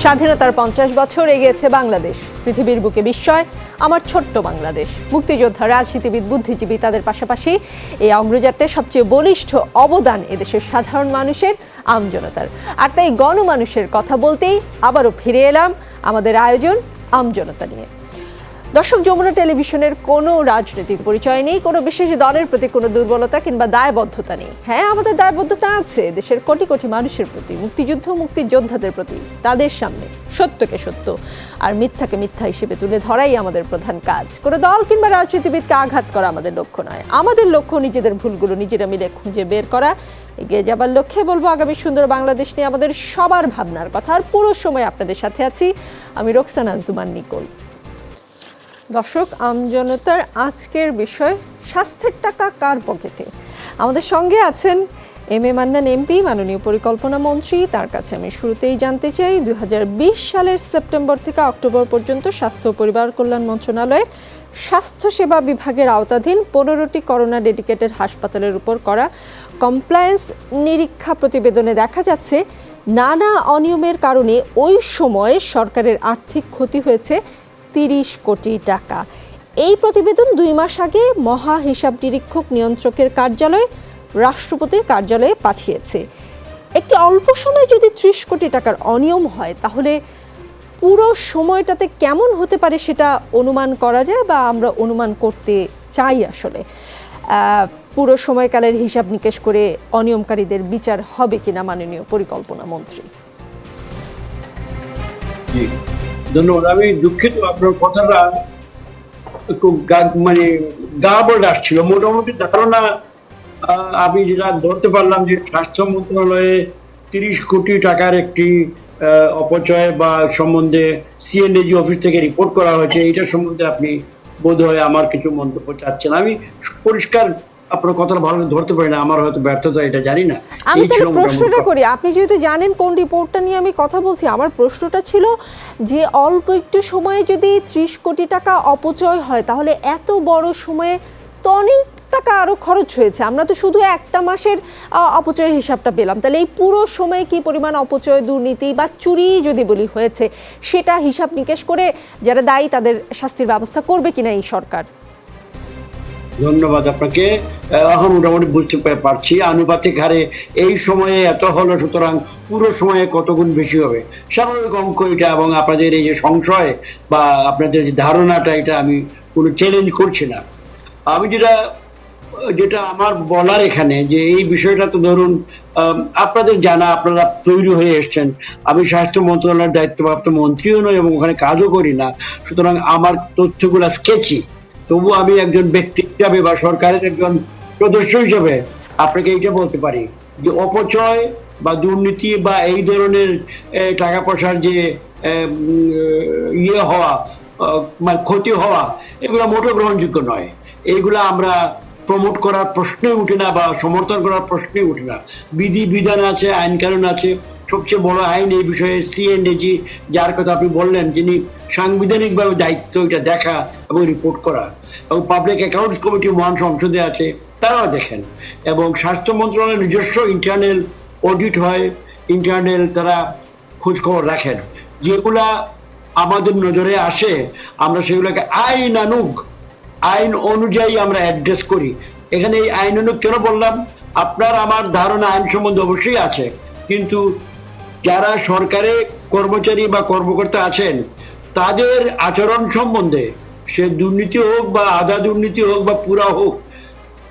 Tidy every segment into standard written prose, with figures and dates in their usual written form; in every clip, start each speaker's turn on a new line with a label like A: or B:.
A: স্বাধীনতার 50 বছর এগিয়েছে বাংলাদেশ। পৃথিবীর বুকে বিস্ময় আমার ছোট্ট বাংলাদেশ। মুক্তিযোদ্ধা, রাজনীতিবিদ, বুদ্ধিজীবী তাদের পাশাপাশি এই অগ্রযাত্রায় সবচেয়ে বলিষ্ঠ অবদান এদেশের সাধারণ মানুষের, আমজনতার। আর তাই গণমানুষের কথা বলতেই আবারও ফিরে এলাম আমাদের আয়োজন আমজনতা নিয়ে। দর্শক, যমুনা টেলিভিশনের কোনো রাজনৈতিক পরিচয় নেই, কোনো বিশেষ দলের প্রতি কোনো দুর্বলতা কিংবা দায়বদ্ধতা নেই। হ্যাঁ, আমাদের দায়বদ্ধতা আছে দেশের কোটি কোটি মানুষের প্রতি, মুক্তিযুদ্ধ মুক্তিযোদ্ধাদের প্রতি। তাদের সামনে সত্যকে সত্য আর মিথ্যাকে মিথ্যা হিসেবে তুলে ধরাই আমাদের প্রধান কাজ। কোনো দল কিংবা রাজনীতিবিদকে আঘাত করা আমাদের লক্ষ্য নয়। আমাদের লক্ষ্য নিজেদের ভুলগুলো নিজেরা মিলে খুঁজে বের করা, এগিয়ে যাবার লক্ষ্যে বলবো আগামী সুন্দর বাংলাদেশ নিয়ে আমাদের সবার ভাবনার কথা। আর পুরো সময় আপনাদের সাথে আছি আমি রোকসানা জুমান নিকোল। দর্শক, আমজনতার আজকের বিষয় স্বাস্থ্যের টাকা কার পকেটে। আমাদের সঙ্গে আছেন এম এ মান্নান এমপি, মাননীয় পরিকল্পনা মন্ত্রী। তার কাছে আমি শুরুতেই জানতে চাই 2020 সালের সেপ্টেম্বর থেকে অক্টোবর পর্যন্ত স্বাস্থ্য ও পরিবার কল্যাণ মন্ত্রণালয়ের স্বাস্থ্যসেবা বিভাগের আওতাধীন 15টি করোনা ডেডিকেটেড হাসপাতালের উপর করা কমপ্লায়েন্স নিরীক্ষা প্রতিবেদনে দেখা যাচ্ছে নানা অনিয়মের কারণে ওই সময় সরকারের আর্থিক ক্ষতি হয়েছে 30 কোটি টাকা। এই প্রতিবেদন 2 মাস আগে মহা হিসাব নিরীক্ষক নিয়ন্ত্রকের কার্যালয় রাষ্ট্রপতির কার্যালয়ে পাঠিয়েছে। একটি অল্প সময় যদি 30 কোটি টাকার অনিয়ম হয়, তাহলে পুরো সময়টাতে কেমন হতে পারে সেটা অনুমান করা যায়, বা আমরা অনুমান করতে চাই আসলে। পুরো সময়কালের হিসাব নিকেশ করে অনিয়মকারীদের বিচার হবে কিনা মাননীয় পরিকল্পনা মন্ত্রী?
B: ধন্যবাদ। আমি দুঃখিত, আপনার কথাটা একটু মানে গা বলে আসছিল। মোটামুটি ধারণা আমি যেটা ধরতে পারলাম যে স্বাস্থ্য মন্ত্রণালয়ে 30 কোটি টাকার একটি অপচয় বা সম্বন্ধে সিএনডিজি অফিস থেকে রিপোর্ট করা হয়েছে। এইটার সম্বন্ধে আপনি বোধহয় আমার কিছু মন্তব্য চাচ্ছেন। আমি পরিষ্কার আপনার কথাটা ভালো ধরতে পারি না, আমার হয়তো ব্যর্থতা, এটা জানি না।
A: আমি তাহলে প্রশ্নটা করি, আপনি যেহেতু জানেন কোন রিপোর্টটা নিয়ে আমি কথা বলছি, আমার প্রশ্নটা ছিল যে অল্প একটু সময়ে যদি 30 কোটি টাকা অপচয় হয়, তাহলে এত বড় সময়ে তো অনেক টাকা আরো খরচ হয়েছে। আমরা তো শুধু একটা মাসের অপচয়ের হিসাবটা পেলাম, তাহলে এই পুরো সময়ে কি পরিমাণ অপচয়, দুর্নীতি বা চুরি যদি বলি হয়েছে, সেটা হিসাব নিকেশ করে যারা দায়ী তাদের শাস্তির ব্যবস্থা করবে কিনা এই সরকার?
B: ধন্যবাদ আপনাকে। এখন মোটামুটি বুঝতে পারছি আনুপাতিক হারে এই সময়ে এত হলো, সুতরাং পুরো সময়ে কত গুণ বেশি হবে। স্বাভাবিক অঙ্ক এটা, এবং আপনাদের এই যে সংশয় বা আপনাদের যে ধারণাটা, এটা আমি কোনো চ্যালেঞ্জ করছি না। আমি যেটা আমার বলার এখানে, যে এই বিষয়টা তো ধরুন আপনাদের জানা, আপনারা তৈরি হয়ে এসছেন। আমি স্বাস্থ্য মন্ত্রণালয়ের দায়িত্বপ্রাপ্ত মন্ত্রীও নই এবং ওখানে কাজও করি না, সুতরাং আমার তথ্যগুলো স্কেচি। তবু আমি একজন ব্যক্তি হিসাবে বা সরকারের একজন সদস্য হিসেবে আপনাকে এইটা বলতে পারি যে অপচয় বা দুর্নীতি বা এই ধরনের টাকা পয়সার যে ইয়ে হওয়া, মানে ক্ষতি হওয়া, এগুলো মোটেও গ্রহণযোগ্য নয়। এইগুলা আমরা প্রমোট করার প্রশ্নই উঠে না বা সমর্থন করার প্রশ্নই উঠে না। বিধি বিধান আছে, আইন কানুন আছে। সবচেয়ে বড় আইন এই বিষয়ে সিএনডিজি, যার কথা আপনি বললেন, যিনি সাংবিধানিকভাবে দায়িত্ব এটা দেখা এবং রিপোর্ট করা, এবং পাবলিক অ্যাকাউন্টস কমিটি মহান সংসদে আছে, তারাও দেখেন। এবং স্বাস্থ্য মন্ত্রণালয়ের নিজস্ব ইন্টারনাল অডিট হয়, ইন্টারনাল তারা খোঁজখবর রাখেন। যেগুলা আমাদের নজরে আসে, আমরা সেগুলোকে আইন অনুযায়ী আমরা অ্যাড্রেস করি। এখানে এই আইন অনুযায়ী কেন বললাম, আপনার আমার ধারণা আইন সম্বন্ধে অবশ্যই আছে, কিন্তু যারা সরকারে কর্মচারী বা কর্মকর্তা আছেন, তাদের আচরণ সম্বন্ধে, সে দুর্নীতি হোক বা আধা দুর্নীতি হোক বা পুরা হোক,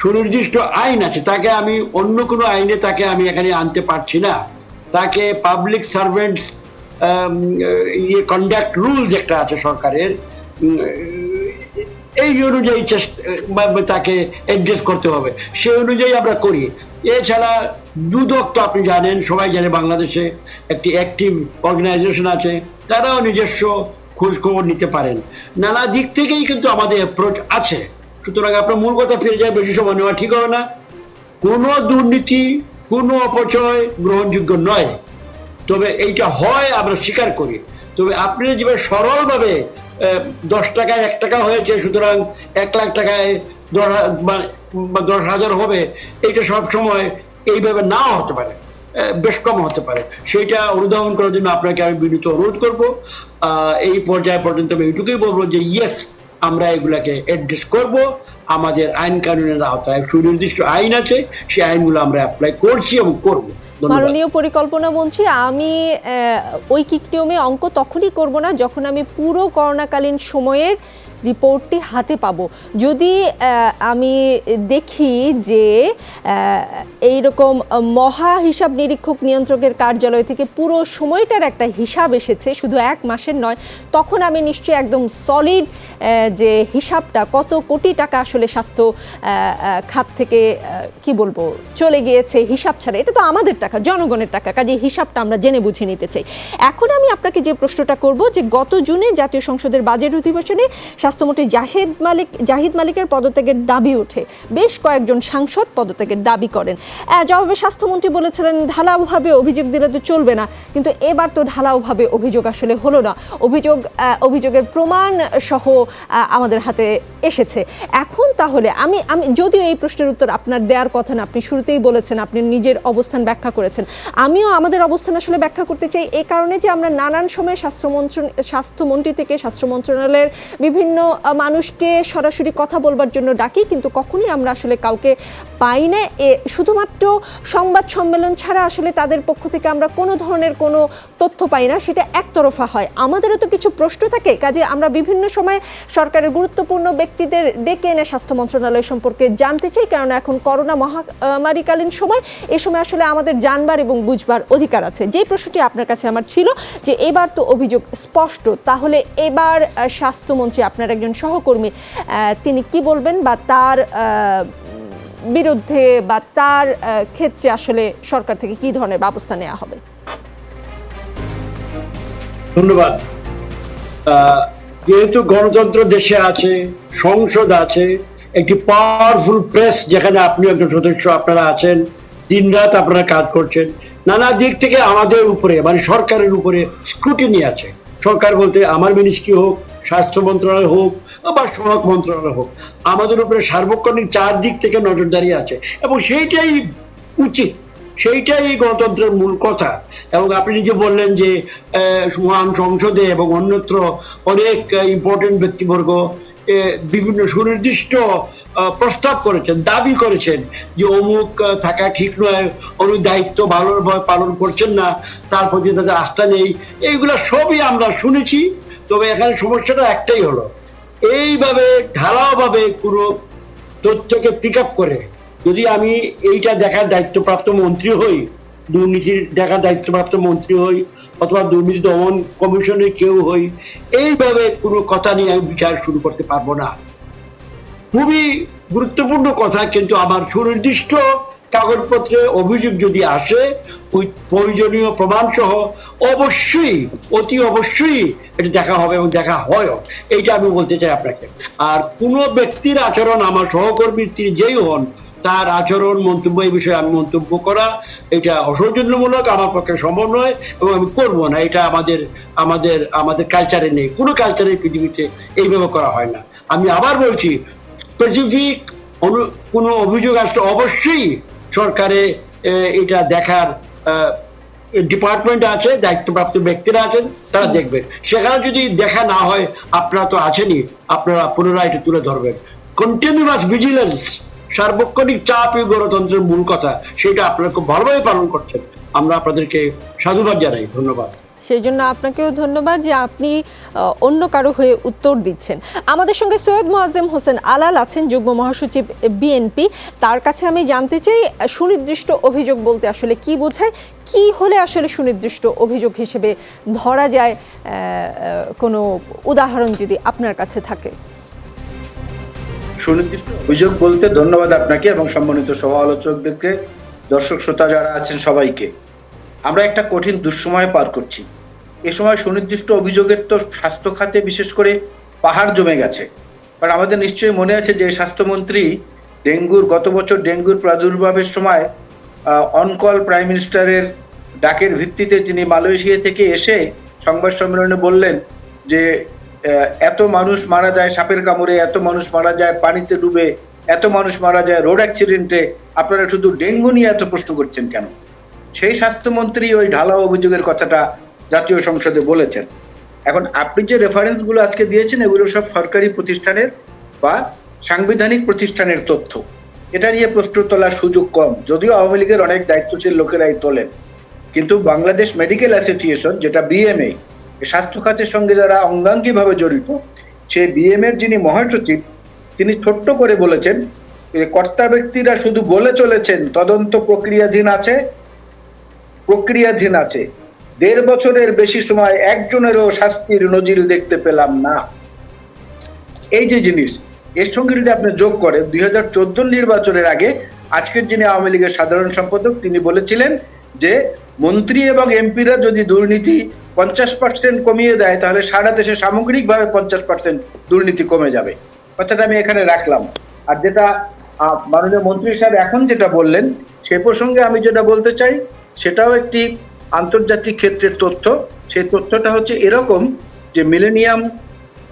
B: সুনির্দিষ্ট আইন আছে। তাকে আমি অন্য কোনো আইনে তাকে আমি এখানে আনতে পারছি না। তাকে পাবলিক সার্ভেন্টস কন্ডাক্ট রুলস একটা আছে সরকারের, এই অনুযায়ী তাকে অ্যাড্রেস করতে হবে, সেই অনুযায়ী আমরা করি। এছাড়া দুদক তো আপনি জানেন, সবাই জানে, বাংলাদেশে একটি অ্যাক্টিভ অর্গানাইজেশন আছে, তারাও নিজস্ব খোঁজ খবর নিতে পারেন। নানা দিক থেকেই কিন্তু আমাদের অ্যাপ্রোচ আছে। সুতরাং আপনার মূল কথা ফিরে যায়, বেশি সময় নেওয়া ঠিক হবে না। কোনো দুর্নীতি, কোনো অপচয় গ্রহণযোগ্য নয়। তবে এইটা হয়, আমরা স্বীকার করি। তবে আপনি যেভাবে সরলভাবে 10 টাকায় 1 টাকা হয়েছে, সুতরাং 1 লাখ টাকায় 10,000 হবে, এইটা সব সময় এইভাবে নাও হতে পারে। বেশ কম হতে পারে। সেইটা অনুধাবন করার জন্য আপনাকে আমি বিনীত অনুরোধ করবো। এই পর্যায় পর্যন্ত আমি এইটুকুই বলবো যে ইয়েস, আমরা এগুলাকে অ্যাড্রেস করব। আমাদের আইন কানুনের আওতায় সুনির্দিষ্ট আইন আছে, সেই আইনগুলো আমরা অ্যাপ্লাই করছি এবং করব।
A: মাননীয় পরিকল্পনা মন্ত্রী, আমি ঐকিক নিয়মে অঙ্ক তখনই করব না যখন আমি পুরো করোনাকালীন সময়ের রিপোর্টটি হাতে পাবো। যদি আমি দেখি যে এইরকম মহা হিসাব নিরীক্ষক নিয়ন্ত্রকের কার্যালয় থেকে পুরো সময়টার একটা হিসাব এসেছে, শুধু 1 মাসের নয়, তখন আমি নিশ্চয়ই একদম সলিড যে হিসাবটা কত কোটি টাকা আসলে স্বাস্থ্য খাত থেকে কি বলবো চলে গিয়েছে হিসাব ছাড়া, এটা তো আমাদের টাকা, জনগণের টাকা, কাজে হিসাবটা আমরা জেনে বুঝে নিতে চাই। এখন আমি আপনাকে যে প্রশ্নটা করব যে গত জুনে জাতীয় সংসদের বাজেট অধিবেশনে স্বাস্থ্যমন্ত্রী জাহিদ মালিকের পদত্যাগের দাবি ওঠে, বেশ কয়েকজন সাংসদ পদত্যাগের দাবি করেন। জবাবে স্বাস্থ্যমন্ত্রী বলেছিলেন ঢালাওভাবে অভিযোগ দিলে তো চলবে না, কিন্তু এবার তো ঢালাওভাবে অভিযোগ আসলে হলো না, অভিযোগের প্রমাণ সহ আমাদের হাতে এসেছে। এখন তাহলে আমি যদিও এই প্রশ্নের উত্তর আপনার দেওয়ার কথা না, আপনি শুরুতেই বলেছেন, আপনি নিজের অবস্থান ব্যাখ্যা করেছেন, আমিও আমাদের অবস্থান আসলে ব্যাখ্যা করতে চাই এই কারণে যে আমরা নানান সময় স্বাস্থ্যমন্ত্রী থেকে স্বাস্থ্য মন্ত্রণালয়ের বিভিন্ন মানুষকে সরাসরি কথা বলবার জন্য ডাকি, কিন্তু কখনোই আমরা আসলে কাউকে পাই না। শুধুমাত্র সংবাদ সম্মেলন ছাড়া আসলে তাদের পক্ষ থেকে আমরা কোনো ধরনের কোনো তথ্য পাই না, সেটা একতরফা হয়। আমাদেরও তো কিছু প্রশ্ন থাকে, কাজে আমরা বিভিন্ন সময় সরকারের গুরুত্বপূর্ণ ব্যক্তিদের ডেকে এনে স্বাস্থ্য মন্ত্রণালয় সম্পর্কে জানতে চাই, কারণ এখন করোনা মহামারীকালীন সময়, এ সময় আসলে আমাদের জানবার এবং বুঝবার অধিকার আছে। যে প্রশ্নটি আপনার কাছে আমার ছিল যে এবার তো অভিযোগ স্পষ্ট, তাহলে এবার স্বাস্থ্যমন্ত্রী আপনার একজন সহকর্মী, তিনি কি বলবেন বা তার বিরুদ্ধে বা তার ক্ষেত্রে আসলে সরকার থেকে কি ধরনের ব্যবস্থা নেওয়া হবে?
B: ধন্যবাদ। যেহেতু গণতন্ত্র দেশে আছে, সংসদ আছে, একটি পাওয়ারফুল প্রেস যেখানে আপনি একজন সদস্য, আপনারা আছেন, দিনরাত আপনারা কাজ করছেন, নানা দিক থেকে আমাদের উপরে মানে সরকারের উপরে স্ক্রুটিনি আছে। সরকার বলতে আমার মিনিস্ট্রি হোক, স্বাস্থ্য মন্ত্রণালয় হোক বা সড়ক মন্ত্রণালয় হোক, আমাদের উপরে সার্বক্ষণিক 4 দিক থেকে নজরদারি আছে এবং সেইটাই উচিত, সেইটাই গণতন্ত্রের মূল কথা। এবং আপনি নিজে বললেন যে মহান সংসদে এবং অন্যত্র অনেক ইম্পর্টেন্ট ব্যক্তিবর্গ বিভিন্ন সুনির্দিষ্ট প্রস্তাব করেছেন, দাবি করেছেন যে অমুক থাকা ঠিক নয়, অনু দায়িত্ব ভালোভাবে পালন করছেন না, তার প্রতি তাদের আস্থা নেই, এইগুলো সবই আমরা শুনেছি। তবে এখানে সমস্যাটা একটাই হলো, এইভাবে ঢালাওভাবে পুরো তথ্যকে পিক আপ করে যদি আমি এইটা দেখার দায়িত্বপ্রাপ্ত মন্ত্রী হই, দুর্নীতির দেখার দায়িত্বপ্রাপ্ত মন্ত্রী হই, অথবা দুর্নীতি দমন কমিশনের কেউ হই, এইভাবে কোনো কথা নিয়ে আমি বিচার শুরু করতে পারবো না। খুবই গুরুত্বপূর্ণ কথা, কিন্তু আমার সুনির্দিষ্ট কাগজপত্রে অভিযোগ যদি আসে ওই প্রয়োজনীয় প্রমাণ সহ অবশ্যই, অতি অবশ্যই এটা দেখা হবে এবং দেখা হয়ও, এইটা আমি বলতে চাই আপনাকে। আর কোনো ব্যক্তির আচরণ, আমার সহকর্মী তিনি যেই হন, তার আচরণ মন্তব্য, এই বিষয়ে আমি মন্তব্য করা এটা অসৌজন্যমূলক, আমার পক্ষে সম্ভব নয় এবং আমি করবো না। এটা আমাদের কালচারে নেই, কোনো কালচারে পৃথিবীতে এইভাবে করা হয় না। আমি আবার বলছি, স্পেসিফিক কোনো অভিযোগ আসলে অবশ্যই সরকারে এটা দেখার ডিপার্টমেন্ট আছে, দায়িত্বপ্রাপ্ত ব্যক্তিরা আছেন, তারা দেখবেন। সেখানে যদি দেখা না হয়, আপনারা তো আছেনই, আপনারা পুনরায় এটা তুলে ধরবেন। কন্টিনিউয়াস ভিজিলেন্স, সার্বক্ষণিক চাপই গণতন্ত্রের মূল কথা, সেটা আপনারা খুব ভালোভাবে পালন করছেন, আমরা আপনাদেরকে সাধুবাদ জানাই। ধন্যবাদ।
A: সেই জন্য আপনাকেও ধন্যবাদ যে আপনি অন্য কারো হয়ে উত্তর দিচ্ছেন। আমাদের সঙ্গে সৈয়দ মোয়াজ্জেম হোসেন আলাল আছেন, যুগ্ম মহাসচিব বিএনপি। তার কাছে আমি জানতে চাই সুনির্দিষ্ট অভিযোগ বলতে আসলে কি বোঝায়, কি হলে আসলে সুনির্দিষ্ট অভিযোগ হিসেবে ধরা যায়, কোনো উদাহরণ যদি আপনার কাছে থাকে।
C: সুনির্দিষ্ট অভিযোগ বলতে ধন্যবাদ আপনাকে এবং সম্মানিত সহ আলোচকদেরকে, দর্শক শ্রোতা যারা আছেন সবাইকে। আমরা একটা কঠিন দুঃসময় পার করছি। এ সময় সুনির্দিষ্ট অভিযোগের তো স্বাস্থ্য খাতে বিশেষ করে পাহাড় জমে গেছে। কারণ আমাদের নিশ্চয়ই মনে আছে যে স্বাস্থ্যমন্ত্রী গত বছর ডেঙ্গুর প্রাদুর্ভাবের সময় অনকল প্রাইম মিনিস্টারের ডাকের ভিত্তিতে তিনি মালয়েশিয়া থেকে এসে সংবাদ সম্মেলনে বললেন যে এত মানুষ মারা যায় সাপের কামড়ে, এত মানুষ মারা যায় পানিতে ডুবে, এত মানুষ মারা যায় রোড অ্যাক্সিডেন্টে, আপনারা শুধু ডেঙ্গু নিয়ে এত প্রশ্ন করছেন কেন? সেই স্বাস্থ্যমন্ত্রী ওই ঢালাও অভিযোগের কথাটা জাতীয় সংসদে বলেছেন। এখন আপনি যে রেফারেন্স গুলো আজকে দিয়েছেন এগুলো সব সরকারি প্রতিষ্ঠানের বা সাংবিধানিক প্রতিষ্ঠানের তথ্য। এটা নিয়ে প্রশ্ন তোলার সুযোগ কম, যদিও আওয়ামী লীগের অনেক দায়িত্বশীল লোকেরাই তোলেন। কিন্তু বাংলাদেশ মেডিকেল অ্যাসোসিয়েশন, যেটা বিএমএ, স্বাস্থ্য খাতের সঙ্গে যারা অঙ্গাঙ্গিভাবে জড়িত, সেই বিএমএর যিনি মহাসচিব, তিনি ছোট্ট করে বলেছেন যে কর্তা ব্যক্তিরা শুধু বলে চলেছেন তদন্ত প্রক্রিয়াধীন আছে। 1.5 বছরের বেশি সময় একজনেরও শাস্তির নজির দেখতে পেলাম না। এই যে জিনিস, এর সঙ্গে যদি আপনি যোগ করেন 2014 নির্বাচনের আগে আজকের যিনি আওয়ামী লীগের সাধারণ সম্পাদক, তিনি বলেছিলেন যে মন্ত্রী এবং এমপিরা যদি দুর্নীতি 50% কমিয়ে দেয় তাহলে সারা দেশে সামগ্রিকভাবে 50% দুর্নীতি কমে যাবে। কথাটা আমি এখানে রাখলাম। আর যেটা মাননীয় মন্ত্রী সাহেব এখন যেটা বললেন সে প্রসঙ্গে আমি যেটা বলতে চাই, সেটাও একটি আন্তর্জাতিক ক্ষেত্রের তথ্য। সেই তথ্যটা হচ্ছে এরকম যে মিলেনিয়াম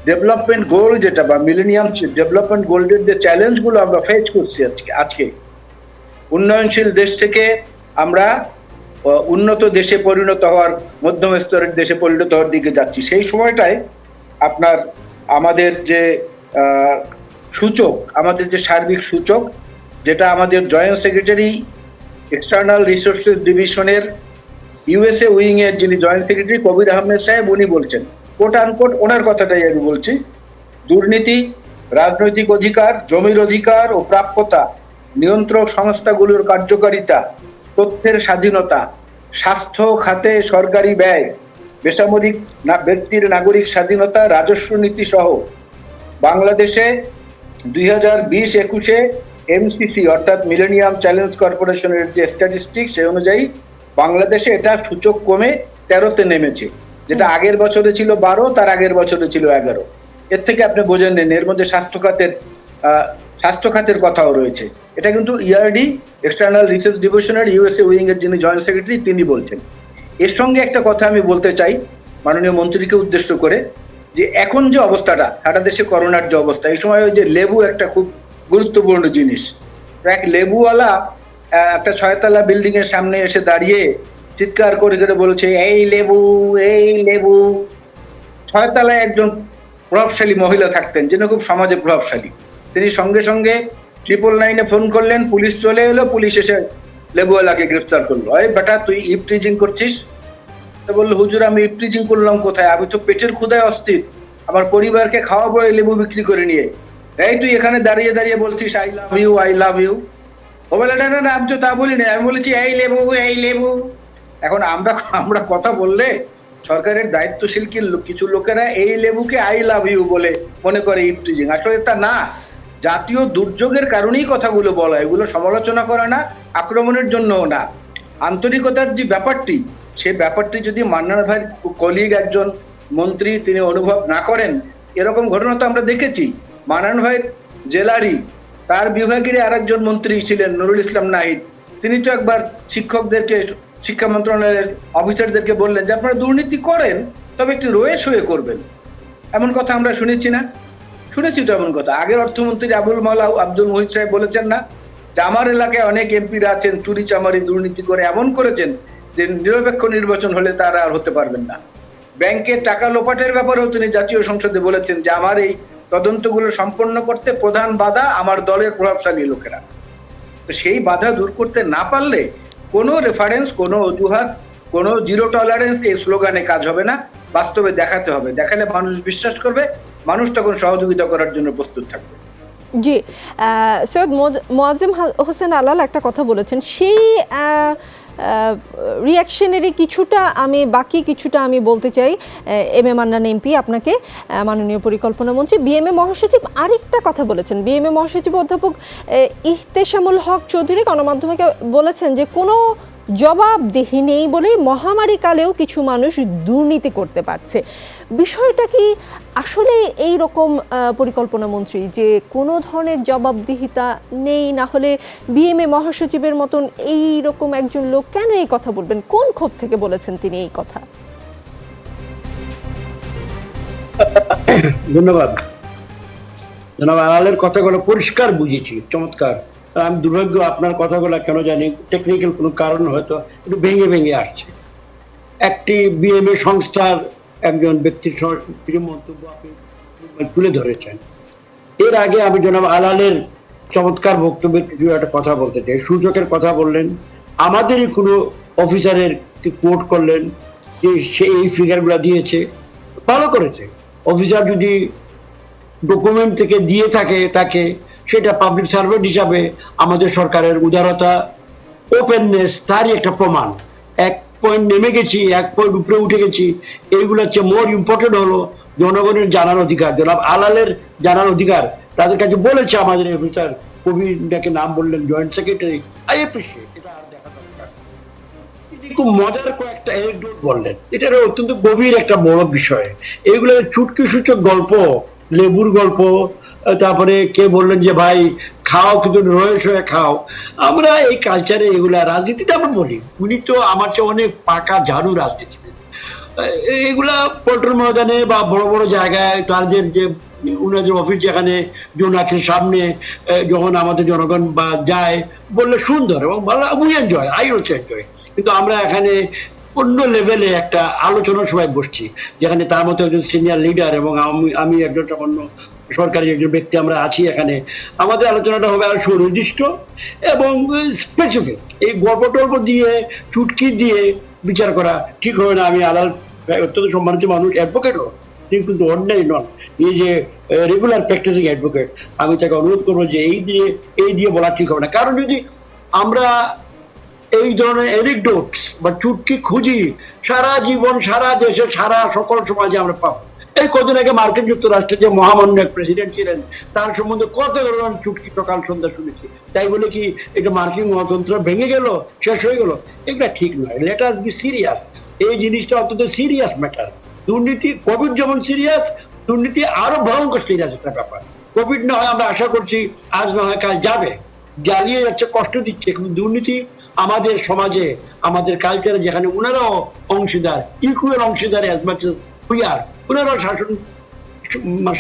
C: ডেভেলপমেন্ট গোল যেটা, বা মিলেনিয়াম ডেভেলপমেন্ট গোল্ডের যে চ্যালেঞ্জগুলো আমরা ফেস করছি আজকে উন্নয়নশীল দেশ থেকে আমরা উন্নত দেশে পরিণত হওয়ার, মধ্যম স্তরের দেশে পরিণত হওয়ার দিকে যাচ্ছি। সেই সময়টায় আপনার আমাদের যে সূচক, আমাদের যে সার্বিক সূচক, যেটা আমাদের জয়েন্ট সেক্রেটারি এক্সটার্নাল রিসোর্সেস ডিভিশনের ইউএসএ উইং এর যিনি জয়েন্ট সেক্রেটারি কবির আহমেদ সাহেব, উনি বলছেন, কোট আনকোট ওনার কথাটাই আমি বলছি, দুর্নীতি, রাজনৈতিক অধিকার, জমির অধিকার ও প্রাপ্যতা, নিয়ন্ত্রক সংস্থাগুলোর কার্যকারিতা, তথ্যের স্বাধীনতা, স্বাস্থ্য খাতে সরকারি ব্যয়, বেসামরিক ব্যক্তির নাগরিক স্বাধীনতা, রাজস্ব নীতি সহ বাংলাদেশে 2020-21 এমসিসি অর্থাৎ মিলেনিয়াম চ্যালেঞ্জ কর্পোরেশনের যে স্ট্যাটিস্টিক্স, সেই অনুযায়ী বাংলাদেশে এটা সূচক কমে 13তে নেমেছে, যেটা আগের বছরে ছিল 12, তার আগের বছরে ছিল 11। এর থেকে আপনি বোঝেন নেন এর মধ্যে স্বাস্থ্য খাতের কথাও রয়েছে। এটা কিন্তু ইআরডি এক্সটার্নাল রিসার্চ ডিভিশনের ইউএসএ উইং এর যিনি জয়েন্ট সেক্রেটারি তিনি বলছেন। এর সঙ্গে একটা কথা আমি বলতে চাই মাননীয় মন্ত্রীকে উদ্দেশ্য করে, যে এখন যে অবস্থাটা সারা দেশে করোনার যে অবস্থা, এই সময় ওই যে লেবু একটা খুব গুরুত্বপূর্ণ জিনিস। এক লেবুওয়ালা একটা 6 তলা বিল্ডিং এর সামনে এসে দাঁড়িয়ে চিৎকার করে করে বলেছে, এই লেবু, এই লেবু। 6 তলায় একজন প্রভাবশালী মহিলা থাকতেন, যিনি খুব সমাজে প্রভাবশালী। তিনি সঙ্গে সঙ্গে 999-এ ফোন করলেন, পুলিশ চলে এলো, পুলিশ এসে লেবুওয়ালাকে গ্রেফতার করলো। এই বেটা তুই ইফটিজিং করছিস? বললো, হুজুর আমি ইফটিজিং করলাম কোথায়, আমি তো পেটের ক্ষুধায় অস্থির, আমার পরিবারকে খাওয়াবো এই লেবু বিক্রি করে নিয়ে। এই তুই এখানে দাঁড়িয়ে দাঁড়িয়ে বলছিস I love you, I love you. ও বলে না না আমি তো তা বলি না, আমি বলেছি এই লেবু, এই লেবু। এখন আমরা কথা বললে সরকারের দায়িত্বশীল কিছু লোকেরা এই লেবুকে আই লাভ ইউ বলে মনে করে ইফটিজিং। আসলে তা না, জাতীয় দুর্যোগের কারণেই কথাগুলো বলা, এগুলো সমালোচনা করা না, আক্রমণের জন্যও না। আন্তরিকতার যে ব্যাপারটি, সেই ব্যাপারটি যদি মান্নান ভাই কলিগ একজন মন্ত্রী তিনি অনুভব না করেন, এরকম ঘটনা তো আমরা দেখেছি। মান্নান ভাই জেলারই তার বিভাগের আরেকজন মন্ত্রী ছিলেন নুরুল ইসলাম নাহিদ, তিনি তো একবার শিক্ষকদেরকে, শিক্ষা মন্ত্রণালয়ের অফিসারদেরকে বললেন যে আপনারা দুর্নীতি করেন তবে একটু রয়ে সয়ে করবেন। এমন কথা আমরা শুনেছি না? শুনেছি তো এমন কথা। আগের অর্থমন্ত্রী আব্দুল মুহিত সাহেব বলেছেন না যে আমার এলাকায় অনেক এমপিরা আছেন চুরি চামারি দুর্নীতি করে এমন করেছেন যে নিরপেক্ষ নির্বাচন হলে তারা আর হতে পারবেন না। ব্যাংকের টাকা লোপাটের ব্যাপারেও তিনি জাতীয় সংসদে বলেছেন যে আমার এই তদন্তগুলো সম্পন্ন করতে প্রধান বাধা আমার দলের প্রভাবশালী লোকেরা। সেই বাধা দূর করতে না পারলে কোনো রেফারেন্স, কোনো অজুহাত, কোনো জিরো টলারেন্স এই স্লোগানে কাজ হবে না। বাস্তবে দেখাতে হবে, দেখালে মানুষ বিশ্বাস করবে, মানুষ তখন সহযোগিতা করার জন্য প্রস্তুত থাকবে।
A: জি, সৈয়দ মোয়াজ্জেম হোসেন আলাল একটা কথা বলেছেন, সেই রিয়াকশনেরই বাকি কিছুটা আমি বলতে চাই। এম এ মান্নান এমপি আপনাকে, মাননীয় পরিকল্পনা মন্ত্রী, বিএমএ মহাসচিব আরেকটা কথা বলেছেন। বিএমএ মহাসচিব অধ্যাপক ইহতেশামুল হক চৌধুরী গণমাধ্যমকে বলেছেন যে কোনো জবাবদিহি নেই বলেই মহামারী কালেও কিছু মানুষ দুর্নীতি করতে পারছে। বিষয়টা কি আসলে এই রকম পরিকল্পনা মন্ত্রী, যে কোনো ধরনের জবাবদিহিতা নেই? না হলে বিএমএ মহাসচিবের মতন এই রকম একজন লোক কেন এই কথা বলবেন? কোন ক্ষোভ থেকে বলেছেন তিনি এই কথা?
B: ধন্যবাদ। জনাব আলালের কথাগুলো পরিষ্কার বুঝেছি, চমৎকার। আমি দুর্ভাগ্য আপনার কথাগুলো কেন জানি টেকনিক্যাল কোনো কারণ হয়তো একটু ভেঙে ভেঙে আসছে। একটি বিএমএ সংস্থার একজন ব্যক্তির কিছু মন্তব্য আপনি তুলে ধরেছেন। এর আগে আমি জনাব আলালের চমৎকার বক্তব্যের কিছু একটা কথা বলতে চাই। সূচকের কথা বললেন, আমাদেরই কোনো অফিসারের কোট করলেন যে সে এই ফিগারগুলো দিয়েছে, ভালো করেছে। অফিসার যদি ডকুমেন্ট থেকে দিয়ে থাকে তাকে, সেটা পাবলিক সার্ভেন্ট হিসাবে আমাদের সরকারের উদারতা, ওপেননেস তারই একটা প্রমাণ। এক পয়েন্ট নেমে গেছি, এক পয়েন্ট উপরে উঠে গেছি, এইগুলো হচ্ছে মোর ইম্পর্টেন্ট হলো জনগণের জানার অধিকার। জনাব আলালের জানার অধিকার, তাদের কাছে বলেছে আমাদের অফিসার, কবিরটাকে নাম বললেন, জয়েন্ট সেক্রেটারি, আই অ্যাপ্রিশিয়েট, এটা আর দেখা দরকার। তিনি খুব মজার কয়েকটা অ্যানেকডোট বললেন, এটা অত্যন্ত গভীর একটা বড় বিষয়। এগুলো চুটকি সূচক গল্প, লেবুর গল্প, তারপরে কে বললেন যে ভাই খাও কিন্তু রয়ে সয়ে খাও। আমরা এই কালচারে এগুলা রাজনীতিতে আমরা বলি, উনি তো আমার চেয়ে অনেক পাকা ঝাড়ু রাজনীতিবিদ। এগুলা পল্টন ময়দানে বা বড় বড় জায়গায় তাদের যে উনাদের অফিস যেখানে জোনাকের সামনে যখন আমাদের জনগণ বা যায় বললে সুন্দর এবং ভালো, we enjoy, I also enjoy. কিন্তু আমরা এখানে অন্য লেভেলে একটা আলোচনা সবাই বসছি, যেখানে তার মতো একজন সিনিয়র লিডার এবং আমি একজন সামান্য সরকারি একজন ব্যক্তি আমরা আছি এখানে। আমাদের আলোচনাটা হবে আরো সুনির্দিষ্ট এবং স্পেসিফিক। এই গল্প টল্প দিয়ে চুটকি দিয়ে বিচার করা ঠিক হবে না। আমি আলাল অত্যন্ত সম্মানিত মানুষ, অ্যাডভোকেটও, তিনি কিন্তু অন্যায় নন, এই যে রেগুলার প্র্যাকটিসিং অ্যাডভোকেট। আমি তাকে অনুরোধ করবো যে এই দিয়ে বলা ঠিক হবে না। কারণ যদি আমরা এই ধরনের অ্যানেকডোটস বা চুটকি খুঁজি, সারা জীবন, সারা দেশে, সারা সকল সমাজে আমরা পাবো। এই কদিন আগে মার্কিন যুক্তরাষ্ট্রের যে মহামান্য এক প্রেসিডেন্ট ছিলেন, তার সম্বন্ধে কত ধরনের চুটকি সকাল সন্ধ্যা শুনেছি। তাই বলে কি এটা মার্কিন গণতন্ত্র ভেঙে গেল, শেষ হয়ে গেল? এগুলা ঠিক নয়। Let us be serious. এই জিনিসটা অত্যন্ত সিরিয়াস ম্যাটার। দুর্নীতি, কোভিড যেমন সিরিয়াস, দুর্নীতি আরো ভয়ঙ্কর সিরিয়াস একটা ব্যাপার। কোভিড না হয় আমরা আশা করছি আজ না হয় কাল যাবে, জ্বালিয়ে যাচ্ছে, কষ্ট দিচ্ছে, কিন্তু দুর্নীতি আমাদের সমাজে, আমাদের কালচারে, যেখানে ওনারাও অংশীদার, ইকুয়াল অংশীদার as much as we are, ওনারাও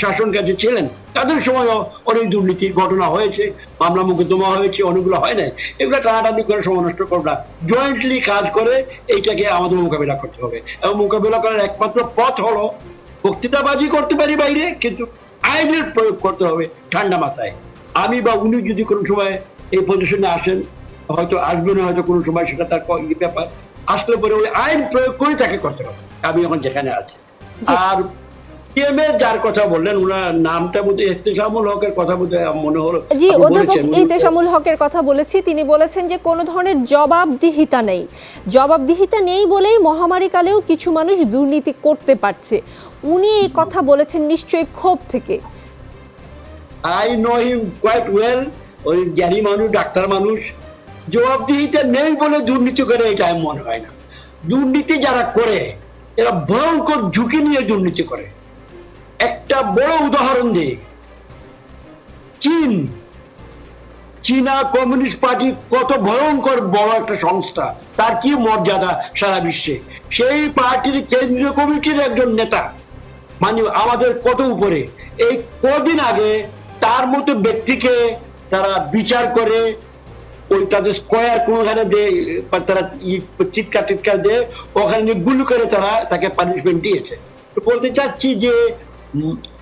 B: শাসন কাজে ছিলেন, তাদের সময়ও অনেক দুর্নীতির ঘটনা হয়েছে, মামলা মোকদ্দমা হয়েছে, অনেকগুলো হয় নাই। এগুলো টানাটানি করে সময় নষ্ট করবো না, জয়েন্টলি কাজ করে এইটাকে আমাদের মোকাবিলা করতে হবে। এবং মোকাবিলা করার একমাত্র পথ হলো, বক্তৃতাবাজি করতে পারি বাইরে, কিন্তু আইনের প্রয়োগ করতে হবে ঠান্ডা মাথায়। আমি বা উনি যদি কোনো সময় এই পজিশনে আসেন, হয়তো আসবে না, হয়তো কোনো সময়, সেটা তার ব্যাপার, আসলে পরে ওই আইন প্রয়োগ করে তাকে করতে হবে। আমি এখন যেখানে আছি। আর যার কথা বললেন, ওনার নামটা বোধহয় ইহতেশামুল হকের কথা বোধহয় মনে হলো।
A: জি, অধ্যাপক ইহতেশামুল হকের কথা বলেছি। তিনি বলেছেন যে কোনো ধরনের জবাবদিহিতা নেই, জবাবদিহিতা নেই বলেই মহামারীকালেও কিছু মানুষ দুর্নীতি করতে পারছে। উনি এই কথা বলেছেন নিশ্চয়ই ক্ষোভ থেকে।
B: I know him quite well. ওই জ্ঞানী মানুষ, ডাক্তার মানুষ। জবাবদিহিতা নেই বলে দুর্নীতি করে এটা আমি মনে হয় না। দুর্নীতি যারা করে এরা ভয়ঙ্কর ঝুঁকি নিয়ে দুর্নীতি করে। একটা বড় উদাহরণ দিই, চীনা কমিউনিস্ট পার্টি কত ভয়ঙ্কর বড় একটা সংস্থা, তার কি মর্যাদা সারা বিশ্বে। সেই পার্টির কেন্দ্রীয় কমিটির একজন নেতা, মানে আমাদের কত উপরে। এই কদিন আগে তার মতো ব্যক্তিকে তারা বিচার করে ওই তাদের স্কোয়ার কোনখানে দিয়ে তারা চিৎকার দিয়ে ওখানে গুলি করে তারা তাকে পানিশমেন্ট দিয়েছে। তো বলতে চাচ্ছি যে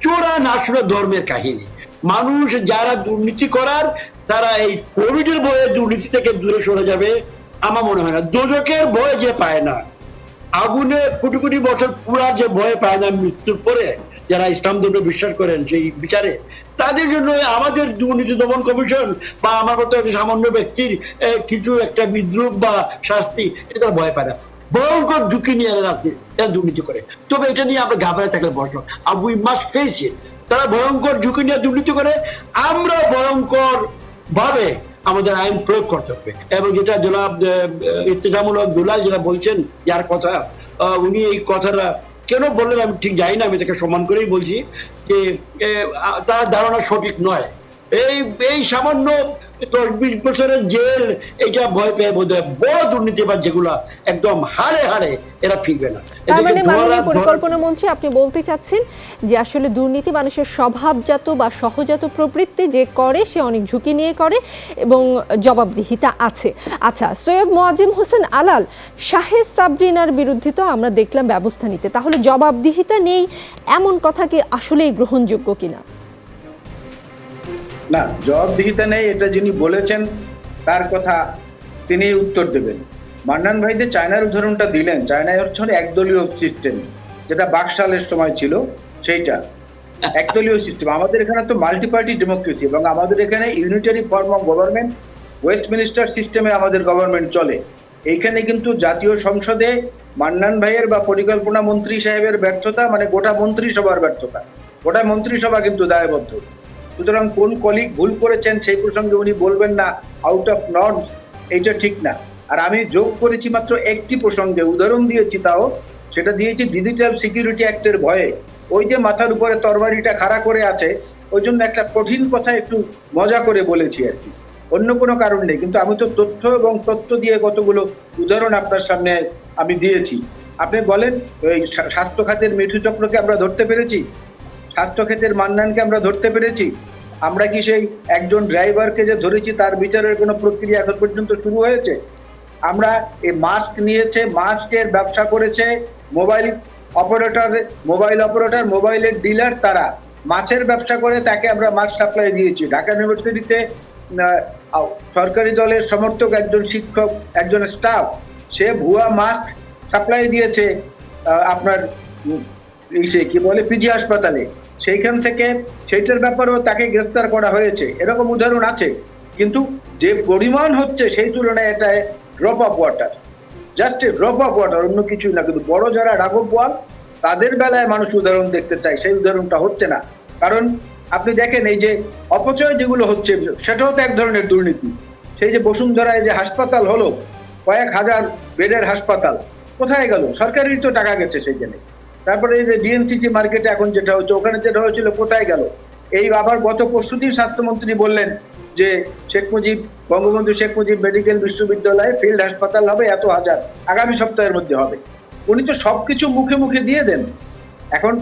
B: চোরা নাসুরা ধর্মের কাহিনী। মানুষ যারা দুর্নীতি করার, তারা এই কোভিডের ভয়ে দুর্নীতি থেকে দূরে সরে যাবে আমার মনে হয় না। দোজখের ভয় যে পায় না, আগুনে কোটি কোটি বছর পুরা যে ভয় পায় না মৃত্যুর পরে, যারা ইসলাম ধর্মে বিশ্বাস করেন সেই বিচারে, তাদের জন্য আমাদের দুর্নীতি দমন কমিশন বা আমার মতো সামান্য ব্যক্তির কিছু একটা বিদ্রুপ বা শাস্তি, এটা তারা ভয় পায় না। ভয়ঙ্কর ঝুঁকি নিয়ে দুর্নীতি করে। তবে এটা নিয়ে আমরা ঘাবড়ে থাকলে বসো, আর উই মাস্ট ফেস ইট। তারা ভয়ঙ্কর ঝুঁকি নিয়ে দুর্নীতি করে, আমরা ভয়ঙ্কর ভাবে আমাদের আইন প্রয়োগ করতে হবে। এবং যেটা জনাব ইহতেশামুল হক দুলাল যেটা বলছেন, যার কথা উনি এই কথাটা কেন বললেন আমি ঠিক জানি না, আমি তাকে সম্মান করেই বলছি যে তার ধারণা সঠিক নয়। এই সামান্য 10-20 বছরের জেল এটা ভয় পেয়ে বোধ হয় বড় দুর্নীতিবাদ যেগুলা একদম হারে হারে এরা ফিরবে না।
A: তার মানে মাননীয় পরিকল্পনা মন্ত্রী আপনি বলতে চাচ্ছেন যে আসলে দুর্নীতি মানুষের স্বভাবজাত বা সহজাত প্রবৃত্তি, যে করে সে অনেক ঝুঁকি নিয়ে করে এবং জবাবদিহিতা আছে। আচ্ছা, সৈয়দ মোয়াজ্জেম হোসেন আলাল, শাহেদ সাবরিনার বিরুদ্ধে তো আমরা দেখলাম ব্যবস্থা নিতে, তাহলে জবাবদিহিতা নেই এমন কথা কি আসলেই গ্রহণযোগ্য কিনা?
C: না, জবাবদিহিতা নেই এটা যিনি বলেছেন তার কথা তিনি উত্তর দেবেন। মান্নান ভাই যে চায়নার উদাহরণটা দিলেন, চায়নায় হচ্ছে একদলীয় সিস্টেম, যেটা বাকশালের সময় ছিল সেইটা একদলীয় সিস্টেম। আমাদের এখানে তো মাল্টি পার্টি ডেমোক্রেসি এবং আমাদের এখানে unitary form of government, Westminster সিস্টেমে আমাদের গভর্নমেন্ট চলে। এইখানে কিন্তু জাতীয় সংসদে মান্নান ভাইয়ের বা পরিকল্পনা মন্ত্রী সাহেবের ব্যর্থতা মানে গোটা মন্ত্রিসভার ব্যর্থতা, গোটা মন্ত্রিসভা কিন্তু দায়বদ্ধ। সুতরাং কোন কলিগ ভুল করেছেন সেই প্রসঙ্গে উনি বলবেন না আউট অফ নর্ম, এইটা ঠিক না। আর আমি যোগ করেছি মাত্র একটি প্রসঙ্গে, উদাহরণ দিয়েছি, তাও সেটা দিয়েছি ডিজিটাল সিকিউরিটি অ্যাক্টের ভয়ে। ওই যে মাথার উপরে তরবারিটা খাড়া করে আছে, ওই জন্য একটা কঠিন কথা একটু মজা করে বলেছি আর কি, অন্য কোনো কারণ নেই। কিন্তু আমি তো তথ্য এবং তথ্য দিয়ে কতগুলো উদাহরণ আপনার সামনে আমি দিয়েছি। আপনি বলেন ওই স্বাস্থ্য খাতের মিঠু চক্রকে আমরা ধরতে পেরেছি? স্বাস্থ্য খাতের মান্নানকে আমরা ধরতে পেরেছি? আমরা কি সেই একজন ড্রাইভারকে যে ধরেছি তার বিচারের কোনো প্রক্রিয়া এখন পর্যন্ত শুরু হয়েছে? আমরা এই মাস্ক নিয়েছে, মাস্কের ব্যবসা করেছে মোবাইল অপারেটর, মোবাইলের ডিলার, তারা মাছের ব্যবসা করে তাকে আমরা মাছ সাপ্লাই দিয়েছি। ঢাকা ইউনিভার্সিটিতে সরকারি দলের সমর্থক একজন শিক্ষক, একজন স্টাফ, সে ভুয়া মাস্ক সাপ্লাই দিয়েছে আপনার কি বলে পিজি হাসপাতালে, সেইখান থেকে সেইটার ব্যাপারেও তাকে গ্রেফতার করা হয়েছে। এরকম উদাহরণ আছে, কিন্তু যে পরিমাণ হচ্ছে সেই তুলনায় এটা drop of water, just a drop of water, অন্য কিছুই না। কিন্তু বড় যারা রাঘব বোয়াল তাদের বেলায় মানুষ উদাহরণ দেখতে চায়, সেই উদাহরণটা হচ্ছে না। কারণ আপনি দেখেন এই যে অপচয় যেগুলো হচ্ছে সেটাও তো এক ধরনের দুর্নীতি। সেই যে বসুন্ধরায় যে হাসপাতাল হলো, কয়েক হাজার বেডের হাসপাতাল, কোথায় গেল? সরকারের তো টাকা গেছে সেইখানে। তারপরে এই যে ডিএনসিটি মার্কেটে এখন যেটা হচ্ছে, ওখানে যেটা হয়েছিল কোথায় গেল? এই আবার গত পরশুদিন স্বাস্থ্যমন্ত্রী বললেন যে বঙ্গবন্ধু শেখ মুজিব মেডিকেল বিশ্ববিদ্যালয়ে ফিল্ড হাসপাতাল হবে এত হাজার, আগামী সপ্তাহের মধ্যে হবে। উনি তো সবকিছু মুখে মুখে দিয়ে দেন। এখন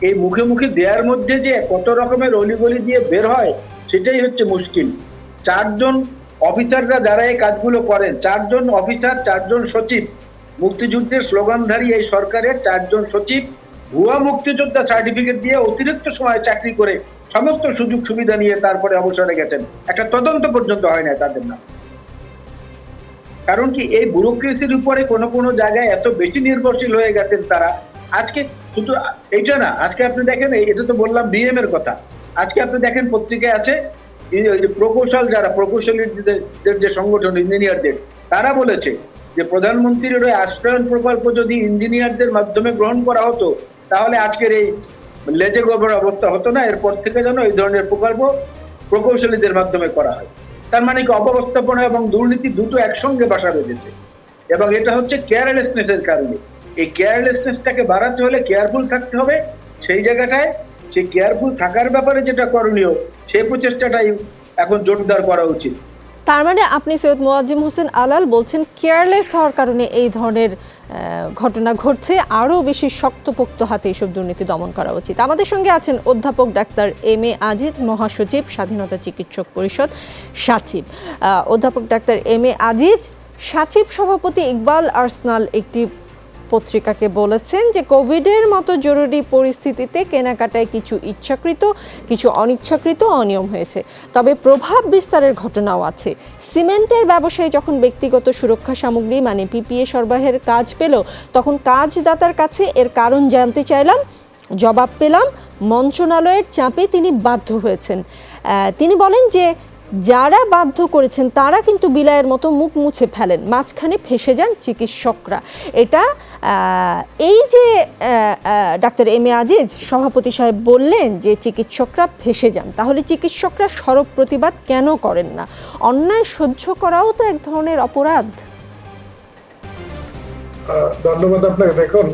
C: এই মুখে মুখে দেওয়ার মধ্যে যে কত রকমের অলিগলি দিয়ে বের হয় সেটাই হচ্ছে মুশকিল। 4 জন অফিসাররা যারা এই কাজগুলো করেন, 4 জন অফিসার, 4 জন সচিব, মুক্তিযুদ্ধের স্লোগানধারী এই সরকারের 4 জন সচিব ভুয়া মুক্তিযোদ্ধা সার্টিফিকেট দিয়ে অতিরিক্ত সময় চাকরি করে সমস্ত সুযোগ সুবিধা নিয়ে তারপরে অবসরে গেছেন। একটা তদন্ত পর্যন্ত হয় না তাদের নাম। কারণ কি এই ব্যুরোক্রেসির উপরে কোনো কোনো জায়গায় এত বেশি নির্ভরশীল হয়ে গেছেন তারা। আজকে শুধু এইটা না, আজকে আপনি দেখেন, এটা তো বললাম বিএম এর কথা, আজকে আপনি দেখেন পত্রিকায় আছে প্রকৌশল, যারা প্রকৌশলীদের যে সংগঠন ইঞ্জিনিয়ারদের, তারা বলেছে যে প্রধানমন্ত্রীর ওই আশ্রয়ন প্রকল্প যদি ইঞ্জিনিয়ারদের মাধ্যমে গ্রহণ করা হতো তাহলে আজকের এই লেজে গোবর অবস্থা হতো না। এরপর থেকে যেন এই ধরনের প্রকল্প প্রকৌশলীদের মাধ্যমে করা হয়। তার মানে কি অব্যবস্থাপনা এবং দুর্নীতি দুটো একসঙ্গে বাসা বেঁধেছে, এবং এটা হচ্ছে কেয়ারলেসনেসের কারণে। এই কেয়ারলেসনেসটাকে বাড়াতে হলে কেয়ারফুল থাকতে হবে। সেই জায়গাটায় সেই কেয়ারফুল থাকার ব্যাপারে যেটা করণীয় সেই প্রচেষ্টাটাই এখন জোরদার করা উচিত।
A: তার মানে আপনি সৈয়দ মোয়াজ্জেম হোসেন আলাল বলছেন কেয়ারলেস হওয়ার কারণে এই ধরনের ঘটনা ঘটছে, আরও বেশি শক্তপোক্ত হাতে এইসব দুর্নীতি দমন করা উচিত। আমাদের সঙ্গে আছেন অধ্যাপক ডাক্তার এম এ আজিজ, মহাসচিব, স্বাধীনতা চিকিৎসক পরিষদ, সাচিব। অধ্যাপক ডাক্তার এম এ আজিজ, সাচিব সভাপতি ইকবাল আর্সনাল একটি পত্রিকাকে বলেছেন যে কোভিডের মতো জরুরি পরিস্থিতিতে কেনাকাটায় কিছু ইচ্ছাকৃত, কিছু অনিচ্ছাকৃত অনিয়ম হয়েছে, তবে প্রভাব বিস্তারের ঘটনাও আছে। সিমেন্টের ব্যবসায়ী যখন ব্যক্তিগত সুরক্ষা সামগ্রী মানে পিপিএ সরবরাহের কাজ পেল, তখন কাজদাতার কাছে এর কারণ জানতে চাইলাম, জবাব পেলাম মন্ত্রণালয়ের চাপে তিনি বাধ্য হয়েছেন। তিনি বলেন যে যারা বাধ্য করেছেন তারা কিন্তু বিলায়ের মতো মুখ মুছে ফেলেন, মাঝখানে ফেসে যান চিকিৎসকরা। এটা এই যে ডাক্তার এম এ আজিজ সভাপতি সাহেব বললেন যে চিকিৎসকরা ফেসে যান, তাহলে চিকিৎসকরা সরব প্রতিবাদ কেন করেন না? অন্যায় সহ্য করাও তো এক ধরনের অপরাধ।
D: ধন্যবাদ আপনাকে। দেখুন,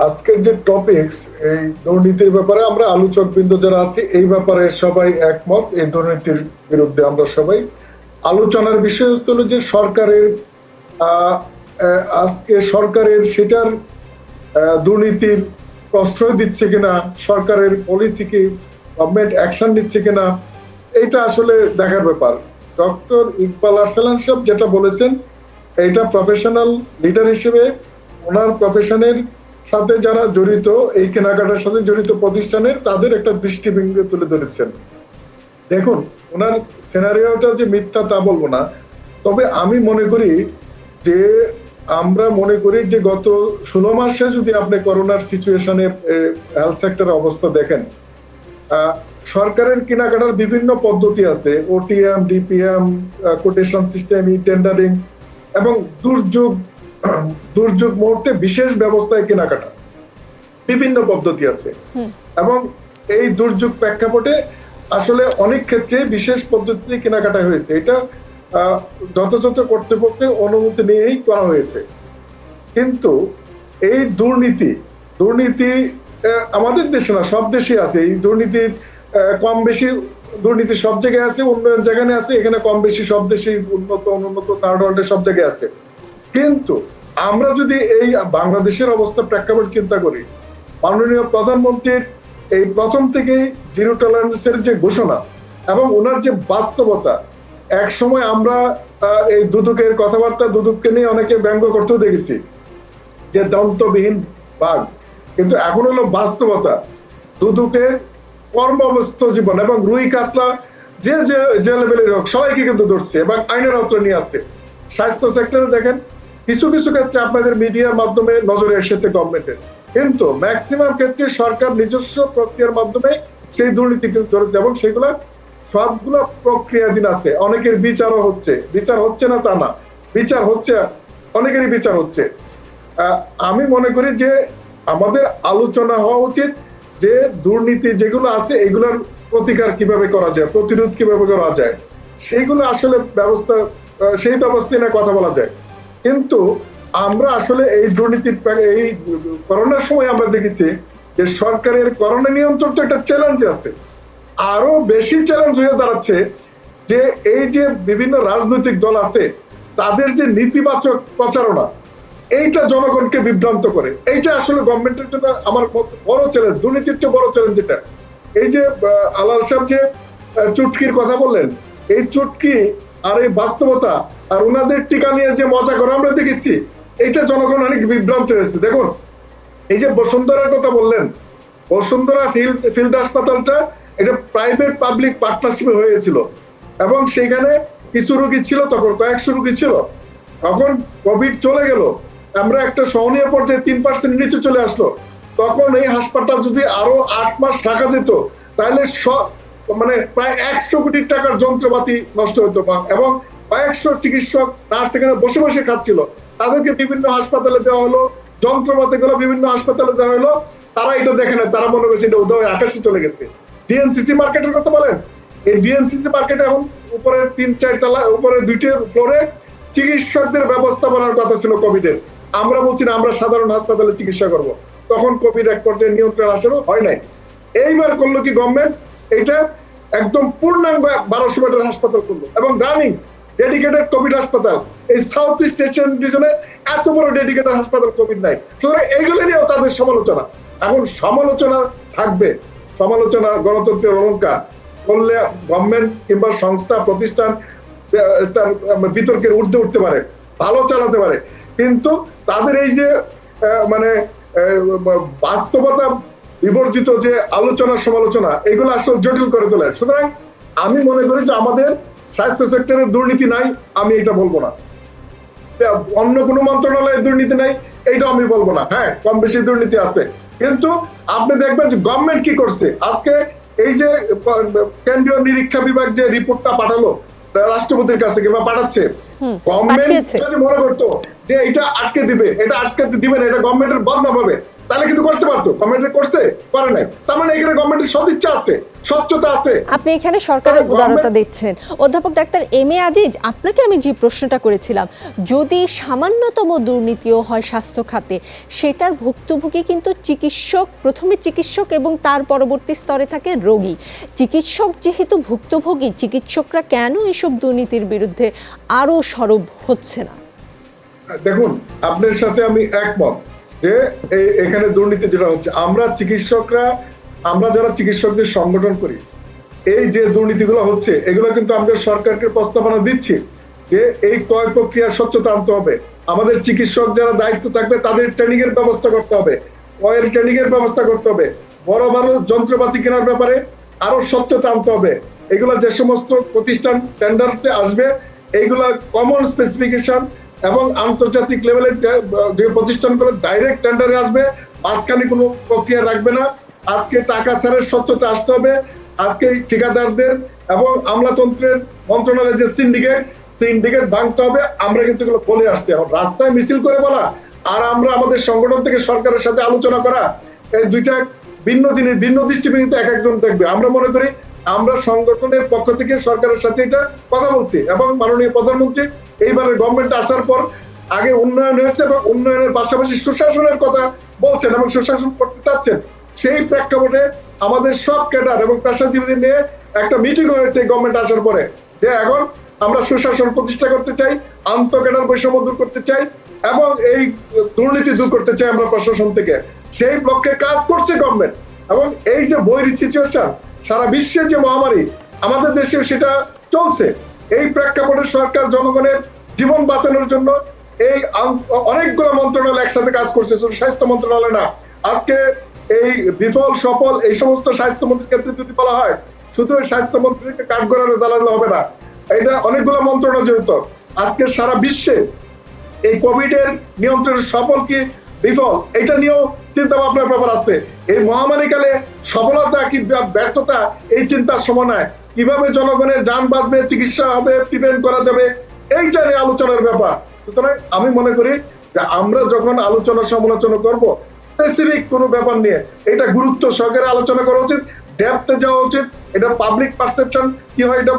D: আজকের যে টপিকস, এই দুর্নীতির ব্যাপারে আমরা আলোচক বৃন্দ যারা আছি এই ব্যাপারে সবাই একমত। এই দুর্নীতির বিরুদ্ধে আমরা সবাই আলোচনার বিষয় হলো যে সরকারের আজকে সরকারের সেটার দুর্নীতির প্রশ্রয় দিচ্ছে কিনা, সরকারের পলিসি কি, গভর্নমেন্ট অ্যাকশন নিচ্ছে কিনা, এটা আসলে দেখার ব্যাপার। ডক্টর ইকবাল আরসালান সাহেব যেটা বলেছেন, এটা প্রফেশনাল লিডার হিসেবে ওনার প্রফেশনের সাথে যারা জড়িত, এই কেনাকাটার সাথে জড়িত প্রতিষ্ঠানের, তাদের একটা দৃষ্টিভঙ্গি তুলে ধরেছেন। দেখুন, ওনার সিনারিওটা যে মিথ্যা তা বলবো না, তবে আমি মনে করি যে আমরা মনে করি যে গত 16 মাসে যদি আপনি করোনার সিচুয়েশনে হেলথ সেক্টরের অবস্থা দেখেন, সরকারের কেনাকাটার বিভিন্ন পদ্ধতি আছে, ওটিএম, ডিপিএম, কোটেশন সিস্টেম, ই টেন্ডারিং এবং দুর্যোগ মুহূর্তে বিশেষ ব্যবস্থায় কেনাকাটা, বিভিন্ন পদ্ধতি আছে। এবং এই দুর্যোগ প্রেক্ষাপটে আসলে অনেক ক্ষেত্রে বিশেষ পদ্ধতিতে কেনাকাটা হয়েছে। এটা যথাযথ কর্তৃপক্ষের অনুমতি নিয়েই করা হয়েছে। কিন্তু এই দুর্নীতি আমাদের দেশে না, সব দেশে আছে। এই দুর্নীতির কম বেশি দুর্নীতি সব জায়গায় আছে, উন্নয়ন যেখানে আছে এখানে কম বেশি সব দেশে উন্নত অনুন্নত থার্ড ওয়ার্ল্ডের সব জায়গায় আছে। কিন্তু আমরা যদি এই বাংলাদেশের অবস্থা প্রেক্ষাপট চিন্তা করি, মাননীয় প্রধানমন্ত্রীর এই প্রথম থেকেই জিরো টলারেন্সের যে ঘোষণা এবং ওনার যে বাস্তবতা, এক সময় আমরা এই দুদকের কথাবার্তা, দুদককে নিয়ে অনেকে ব্যঙ্গ করতেও দেখেছি যে দন্তবিহীন বাঘ, কিন্তু এখন হলো বাস্তবতা। দুদকের কর্মব্যস্ত জীবন এবং রুই কাতলা যে লেভেলের হোক সবাইকে কিন্তু ধরছে এবং আইনের আওতায় নিয়ে আসছে। স্বাস্থ্য সেক্টরে দেখেন, কিছু কিছু ক্ষেত্রে আপনাদের মিডিয়ার মাধ্যমে নজরে এসেছে গভর্নমেন্টের, কিন্তু ম্যাক্সিমাম ক্ষেত্রে সরকার নিজস্ব প্রক্রিয়ার মাধ্যমে সেই দুর্নীতি ধরেছে এবং সেগুলা সবগুলো প্রক্রিয়াধীন আছে। অনেকের বিচারও হচ্ছে, বিচার হচ্ছে না তা না, বিচার হচ্ছে, অনেকেরই বিচার হচ্ছে। আমি মনে করি যে আমাদের আলোচনা হওয়া উচিত যে দুর্নীতি যেগুলো আছে এগুলোর প্রতিকার কিভাবে করা যায়, প্রতিরোধ কিভাবে করা যায়, সেইগুলো আসলে সেই ব্যবস্থা নিয়ে কথা বলা যায়। কিন্তু আমরা আসলে এই দুর্নীতির এই করোনার সময় আমরা দেখেছি যে সরকারের করোনা নিয়ন্ত্রণ তো একটা চ্যালেঞ্জ আছে, আরো বেশি চ্যালেঞ্জ হয়ে দাঁড়াচ্ছে যে এই যে বিভিন্ন রাজনৈতিক দল আছে তাদের যে নেতিবাচক প্রচারণা, এইটা জনগণকে বিভ্রান্ত করে। এইটা আসলে গভর্নমেন্টের জন্য আমার বড় চ্যালেঞ্জ, দুর্নীতির চেয়ে বড় চ্যালেঞ্জ যেটা। এই যে আলাল সাহেব যে চুটকির কথা বললেন, এই চুটকি আর এই বাস্তবতা আর ওনাদের টিকা নিয়ে যে মজা করে আমরা দেখেছি, এইটা জনগণ অনেক বিভ্রান্ত হয়েছে। দেখুন, এই যে বসুন্ধরার কথা বললেন, বসুন্ধরা ফিল্ড হাসপাতালটা এটা প্রাইভেট পাবলিক পার্টনারশিপে হয়েছিল এবং সেখানে কিছু রোগী ছিল, তখন কয়েকশো রোগী ছিল। তখন কোভিড চলে গেল, আমরা একটা সহনীয় পর্যায়ে 3% নিচে চলে আসলো। তখন এই হাসপাতাল যদি আরো 8 মাস রাখা যেত তাহলে মানে প্রায় 100 কোটি টাকার যন্ত্রপাতি নষ্ট হতো এবং কয়েকশো চিকিৎসক নার্স এখানে বসে বসে খাচ্ছিল। তাদেরকে বিভিন্ন হাসপাতালে দেওয়া হলো, যন্ত্রপাতি গুলো বিভিন্ন হাসপাতালে দেওয়া হলো, তারা এটা দেখে না, তারা মনে করছে এটা উদয় আকাশে চলে গেছে। ডিএনসিসি মার্কেটের কথা বলেন, এই ডিএনসিসি মার্কেটে এখন উপরে 3-4 তলা, উপরে 2টি ফ্লোরে চিকিৎসকদের ব্যবস্থাপনার কথা ছিল কোভিডের। আমরা বলছি না আমরা সাধারণ হাসপাতালে চিকিৎসা করব, তখন কোভিড এক পর্যায়ে নিয়ন্ত্রণ আসলে হয় নাই। এইবার করলো কি গভর্নমেন্ট, এটা একদম পূর্ণাঙ্গ 1200 বেডের হাসপাতাল করলো এবং রানিং ডেডিকেটেড কোভিড হাসপাতাল। এই সাউথ ইস্ট এশিয়ান রিজনে এত বড় ডেডিকেটেড হাসপাতাল কোভিড নাই। সুতরাং এইগুলো নিয়েও তাদের সমালোচনা, এখন সমালোচনা থাকবে, সমালোচনা গণতন্ত্রের অলংকার, করলে গভর্নমেন্ট কিংবা সংস্থা প্রতিষ্ঠান তার বিতর্কের ঊর্ধ্বে উঠতে পারে, ভালো চালাতে পারে, কিন্তু তাদের এই যে মানে বাস্তবতা বিবর্জিত যে আলোচনা সমালোচনা, এগুলো আসলে জটিল করে তোলে। সুতরাং আমি মনে করি যে আমাদের স্বাস্থ্য সেক্টরের দুর্নীতি নাই, আমি এটা বলবো না। অন্য কোনো মন্ত্রণালয়ের দুর্নীতি নাই, এইটা আমি বলবো না। হ্যাঁ, কম বেশি দুর্নীতি আছে, কিন্তু আপনি দেখবেন যে গভর্নমেন্ট কি করছে। আজকে এই যে কেন্দ্রীয় নিরীক্ষা বিভাগ যে রিপোর্টটা পাঠালো রাষ্ট্রপতির কাছে কিংবা পাঠাচ্ছে, গভর্নমেন্ট যদি মনে করতো যে এটা আটকে দিবে, এটা আটকে দিবে না, এটা গভর্নমেন্টের বদনাম হবে, তাহলে কিন্তু করতে পারতো। গভর্নমেন্ট করছে, করে নাই, তার মানে এখানে গভর্নমেন্টের সদিচ্ছা আছে, স্বচ্ছতা আছে।
A: আপনি এখানে সরকারের উদারতা দিচ্ছেন। অধ্যাপক ডাক্তার এম এ আজিজ, আপনাকে আমি যে প্রশ্নটা করেছিলাম, যদি সামান্যতম দুর্নীতিও হয় স্বাস্থ্য খাতে, সেটার ভুক্তভোগী কিন্তু চিকিৎসক, প্রথমে চিকিৎসক এবং তার পরবর্তী স্তরে থাকে রোগী। চিকিৎসক যেহেতু ভুক্তভোগী, চিকিৎসকরা কেন এসব দুর্নীতির বিরুদ্ধে আরও সরব হচ্ছে না?
D: দেখুন, আপনার সাথে আমি একমত যে এখানে দুর্নীতি যেটা হচ্ছে, আমরা চিকিৎসকরা, আমরা যারা চিকিৎসকদের সংগঠন করি, এই যে দুর্নীতিগুলো হচ্ছে এগুলো কিন্তু আমরা সরকারকে প্রস্তাবনা দিচ্ছি যে এই ক্রয় প্রক্রিয়ার স্বচ্ছতা আনতে হবে। আমাদের চিকিৎসক যারা দায়িত্ব থাকবে তাদের ট্রেনিং এর ব্যবস্থা করতে হবে, ক্রয়ের ট্রেনিং এর ব্যবস্থা করতে হবে, বড় বড় যন্ত্রপাতি কেনার ব্যাপারে আরো স্বচ্ছতা আনতে হবে। এগুলা যে সমস্ত প্রতিষ্ঠান টেন্ডারতে আসবে, এইগুলা কমন স্পেসিফিকেশন এবং আন্তর্জাতিক লেভেলে যে প্রতিষ্ঠানগুলো ডাইরেক্ট টেন্ডারে আসবে, মাঝখানে কোনো প্রক্রিয়া রাখবে না। আজকে টাকা ছাড়ের স্বচ্ছতা আসতে হবে। আজকে ঠিকাদারদের এবং আমলাতন্ত্রের মন্ত্রণালয়ের যে সিন্ডিকেট ভাঙতে হবে। আমরা কিন্তু এগুলো বলে আসছি। এখন রাস্তায় মিছিল করে বলা আর আমরা আমাদের সংগঠন থেকে সরকারের সাথে আলোচনা করা, এই দুইটা ভিন্ন জিনিস, ভিন্ন দৃষ্টিভঙ্গিতে এক একজন দেখবে। আমরা মনে করি আমরা সংগঠনের পক্ষ থেকে সরকারের সাথে এটা কথা বলছি এবং মাননীয় প্রধানমন্ত্রী এইবারের গভর্নমেন্ট আসার পর আগে উন্নয়ন হয়েছে এবং উন্নয়নের পাশাপাশি সুশাসনের কথা বলছেন এবং সুশাসন করতে চাচ্ছেন। সেই প্রেক্ষাপটে আমাদের সব ক্যাডার এবং পেশাজীবীদের নিয়ে একটা মিটিং হয়েছে গভর্নমেন্ট আসার পরে, যে এখন আমরা সুশাসন প্রতিষ্ঠা করতে চাই, আন্তঃক্যাডার বৈষম্য দূর করতে চাই এবং এই দুর্নীতি দূর করতে চাই আমরা প্রশাসন থেকে। সেই লক্ষ্যে কাজ করছে গভর্নমেন্ট। এবং এই যে বৈরী সিচুয়েশন, সারা বিশ্বে যে মহামারী, আমাদের দেশে সেটা চলছে। এই প্রেক্ষাপটে সরকার জনগণের জীবন বাঁচানোর জন্য এই অনেকগুলো মন্ত্রণালয় একসাথে কাজ করছে, শুধু স্বাস্থ্য মন্ত্রণালয় না। আজকে এই বিফল সফল এই সমস্ত স্বাস্থ্যমন্ত্রীর ক্ষেত্রে যদি বলা হয়, শুধু স্বাস্থ্যমন্ত্রীকে কাঠগড়ারে দাঁড়ালে হবে না, এটা অনেকগুলো মন্ত্রণালয় জড়িত। আজকে সারা বিশ্বে এই কোভিড এর নিয়ন্ত্রণের সফল কি বিফল, এটা নিয়েও চিন্তা ভাবনার ব্যাপার আছে। এই মহামারীকালে সফলতা কি ব্যর্থতা, এই চিন্তার সময় নয়। কিভাবে জনগণের যান বাঁচবে, চিকিৎসা হবে, প্রিভেন্ট করা যাবে, এইটা নিয়ে আলোচনার ব্যাপার। সুতরাং আমি মনে করি যে আমরা যখন আলোচনা সমালোচনা করব, স্পেসিফিক কোনো ব্যাপার নিয়ে এটা গুরুত্ব সহকারে আলোচনা করা উচিত, ডেপথে যাওয়া উচিত, এটা পাবলিক পারসেপশন কি হয় এটা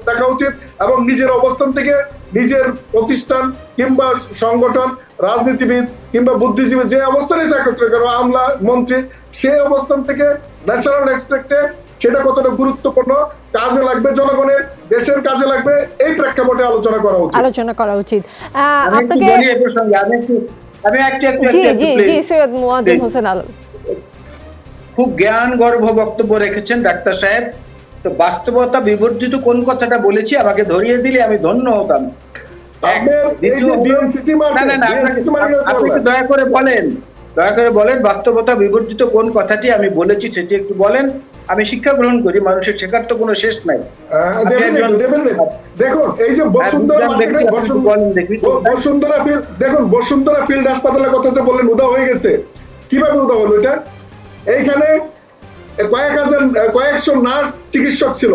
D: দেখা উচিত এবং নিজের অবস্থান থেকে নিজের প্রতিষ্ঠান কিংবা সংগঠন, রাজনীতিবিদ কিংবা বুদ্ধিজীবী যে অবস্থানেই থাকুক কেন, আমলা মন্ত্রী, সেই অবস্থান থেকে ন্যাশনাল এক্সপেক্টে সেটা কতটা গুরুত্বপূর্ণ, কাজে লাগবে জনগণের, দেশের কাজে লাগবে, এই প্রেক্ষাপটে আলোচনা করা উচিত।
A: আপনাকে জি জি জি সৈয়দ মুয়াজ্জেম হোসেন আলম
C: খুব জ্ঞান গর্ভ বক্তব্য রেখেছেন ডাক্তার সাহেব। তো বাস্তবতা বিবর্জিত কোন কথাটা বলেছি আমাকে ধরিয়ে দিলে আমি ধন্য হতাম। আপনি দয়া করে বলেন বাস্তবতা বিবর্জিত কোন কথাটি আমি বলেছি সেটি একটু বলেন, আমি শিক্ষা গ্রহণ করি। মানুষের শেখার তো কোনো শেষ নাই।
D: দেখুন এই যে বসুন্ধরা ফিল্ড হাসপাতালের কথা যে বললেন উদা হয়ে গেছে, কিভাবে উদা হলো এটা? এইখানে কয়েকশো নার্স চিকিৎসক ছিল,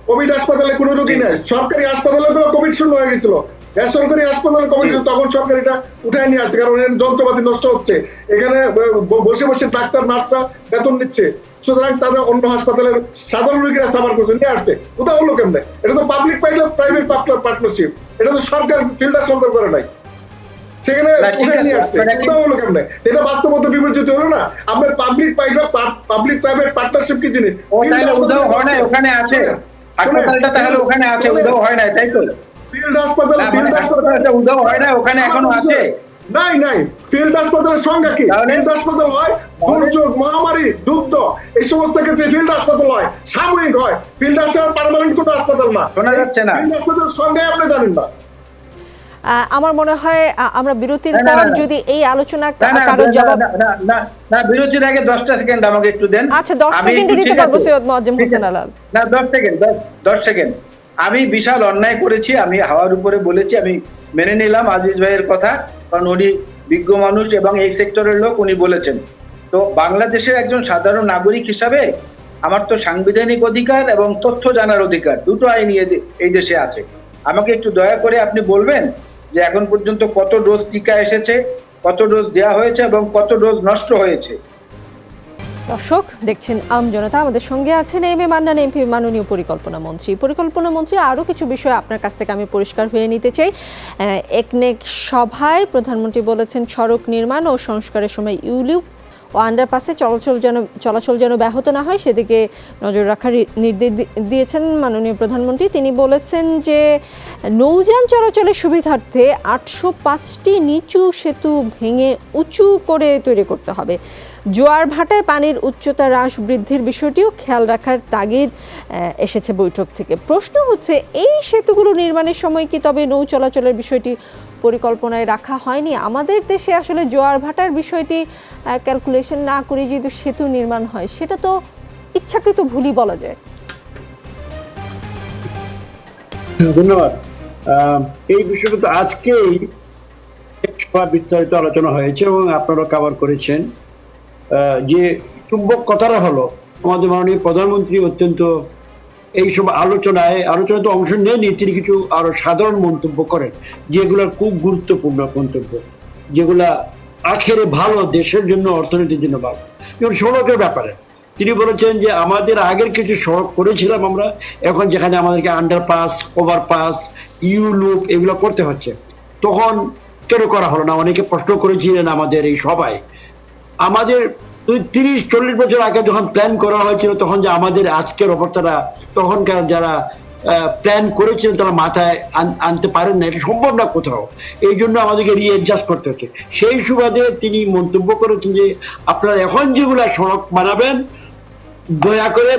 D: কোভিড হাসপাতালে কোনো রোগী নেই। সরকারি হাসপাতালে কোভিড শূন্য হয়ে গেছিল, বেসরকারি হাসপাতালে কোভিড ছিল, তখন সরকার এটা উঠায় নিয়ে আসছে, কারণ যন্ত্রপাতি নষ্ট হচ্ছে, এখানে বসে বসে ডাক্তার নার্সরা বেতন নিচ্ছে, সুতরাং তাদের অন্য হাসপাতালের সাধারণ রোগীরা সাফার করছে, নিয়ে আসছে। কোথাও হলো কেমনে? এটা তো পাবলিক প্রাইভেট পার্টনারশিপ, এটা তো সরকার ফিল্ডার সরকার করে নাই, সেখানে নিয়ে আসছে। কোথাও হলো কেমনে? এটা বাস্তবতা বিবেচিত হলো না। আপনার পাবলিক প্রাইভেট পার্টনারশিপ কি জিনিস?
C: ওখানে আছে হাসপাতালটা, তাহলে ওখানে আছে, উদাও হয় না, তাই তো?
D: ফিল্ড হাসপাতাল
C: উদাও হয় না, ওখানে এখনো আছে।
D: নাই ফিল্ড হাসপাতালের সংজ্ঞা কি? ফিল্ড হাসপাতাল হয় দুর্যোগ, মহামারী, যুদ্ধ, এই সমস্ত ক্ষেত্রে ফিল্ড হাসপাতাল হয়, সাময়িক হয়। ফিল্ড হাসপাতাল পার্মানেন্ট কোনো হাসপাতাল না,
C: শোনা যাচ্ছে না।
D: ফিল্ড হাসপাতালের সংজ্ঞা আপনি জানেন না।
A: আমার মনে হয় আমরা বিরতির পর যদি এই আলোচনা কারো জবাব
C: না, বিরতির আগে 10টা সেকেন্ড আমাকে একটু দেন।
A: আচ্ছা 10 সেকেন্ডে দিতে পারবো সৈয়দ মুয়াজ্জেম হোসেন আলম।
C: না 10 সেকেন্ড। আমি বিশাল অন্যায় করেছি, আমি হাওয়ার উপরে বলেছি, আমি মেনে নিলাম আজিজ ভাইয়ের কথা, কারণ উনি বিজ্ঞ মানুষ এবং এই সেক্টরের লোক, উনি বলেছেন। তো বাংলাদেশের একজন সাধারণ নাগরিক হিসাবে আমার তো সাংবিধানিক অধিকার এবং তথ্য জানার অধিকার, দুটো আইন এই দেশে আছে। আমাকে একটু দয়া করে আপনি বলবেন যে এখন পর্যন্ত কত ডোজ টিকা এসেছে, কত ডোজ দেওয়া হয়েছে এবং কত ডোজ নষ্ট হয়েছে।
A: দর্শক দেখছেন আমজনতা, আমাদের সঙ্গে আছেন এম এ মান্নান এমপি, মাননীয় পরিকল্পনা মন্ত্রী। আরও কিছু বিষয় আপনার কাছ থেকে আমি পরিষ্কার হয়ে নিতে চাই। একনেক সভায় প্রধানমন্ত্রী বলেছেন সড়ক নির্মাণ ও সংস্কারের সময় ইউলিপ ও আন্ডারপাসে চলাচল যেন ব্যাহত না হয় সেদিকে নজর রাখার নির্দেশ দিয়েছেন মাননীয় প্রধানমন্ত্রী। তিনি বলেছেন যে নৌযান চলাচলের সুবিধার্থে 805টি নিচু সেতু ভেঙে উঁচু করে তৈরি করতে হবে। জোয়ার ভাটায় পানির উচ্চতা হ্রাস বৃদ্ধির বিষয়টিও খেয়াল রাখার তাগিদ এসেছে বৈঠক থেকে। প্রশ্ন হচ্ছে, এই সেতুগুলো নির্মাণের সময় কি তবে নৌ চলাচলের বিষয়টি পরিকল্পনায় রাখা হয়নি? আমাদের দেশে আসলে জোয়ার ভাটার বিষয়টি ক্যালকুলেশন না করে যদি সেতু নির্মাণ হয়, সেটা তো ইচ্ছাকৃত ভুলই বলা যায়।
B: ধন্যবাদ। এই বিষয়টা তো আজকেই বিস্তারিত আলোচনা হয়েছে এবং আপনারা কভার করেছেন। যে চুম্বক কথাটা হলো, আমাদের মাননীয় প্রধানমন্ত্রী অত্যন্ত এইসব আলোচনায় তো অংশ নেয়নি, তিনি কিছু আরো সাধারণ মন্তব্য করেন যেগুলো খুব গুরুত্বপূর্ণ মন্তব্য, যেগুলা আখেরে ভালো, দেশের জন্য, অর্থনীতির জন্য ভালো। যেমন সড়কের ব্যাপারে তিনি বলেছেন যে আমাদের আগের কিছু সড়ক করেছিলাম আমরা, এখন যেখানে আমাদেরকে আন্ডারপাস, ওভারপাস, ইউ লুপ এগুলো করতে হচ্ছে, তখন কেন করা হলো না? অনেকে প্রশ্ন করেছিলেন আমাদের এই সবাই। আমাদের 30-40 বছর আগে যখন প্ল্যান করা হয়েছিল, তখন যে আমাদের আজকের অবস্থাটা, তখনকার যারা প্ল্যান করেছিলেন তারা মাথায় আনতে পারেন না, এটা সম্ভব না কোথাও। এই জন্য আমাদেরকে রিঅ্যাডজাস্ট করতে হচ্ছে। সেই সুবাদে তিনি মন্তব্য করেছেন যে আপনারা এখন যেগুলা সড়ক বানাবেন, দয়া করে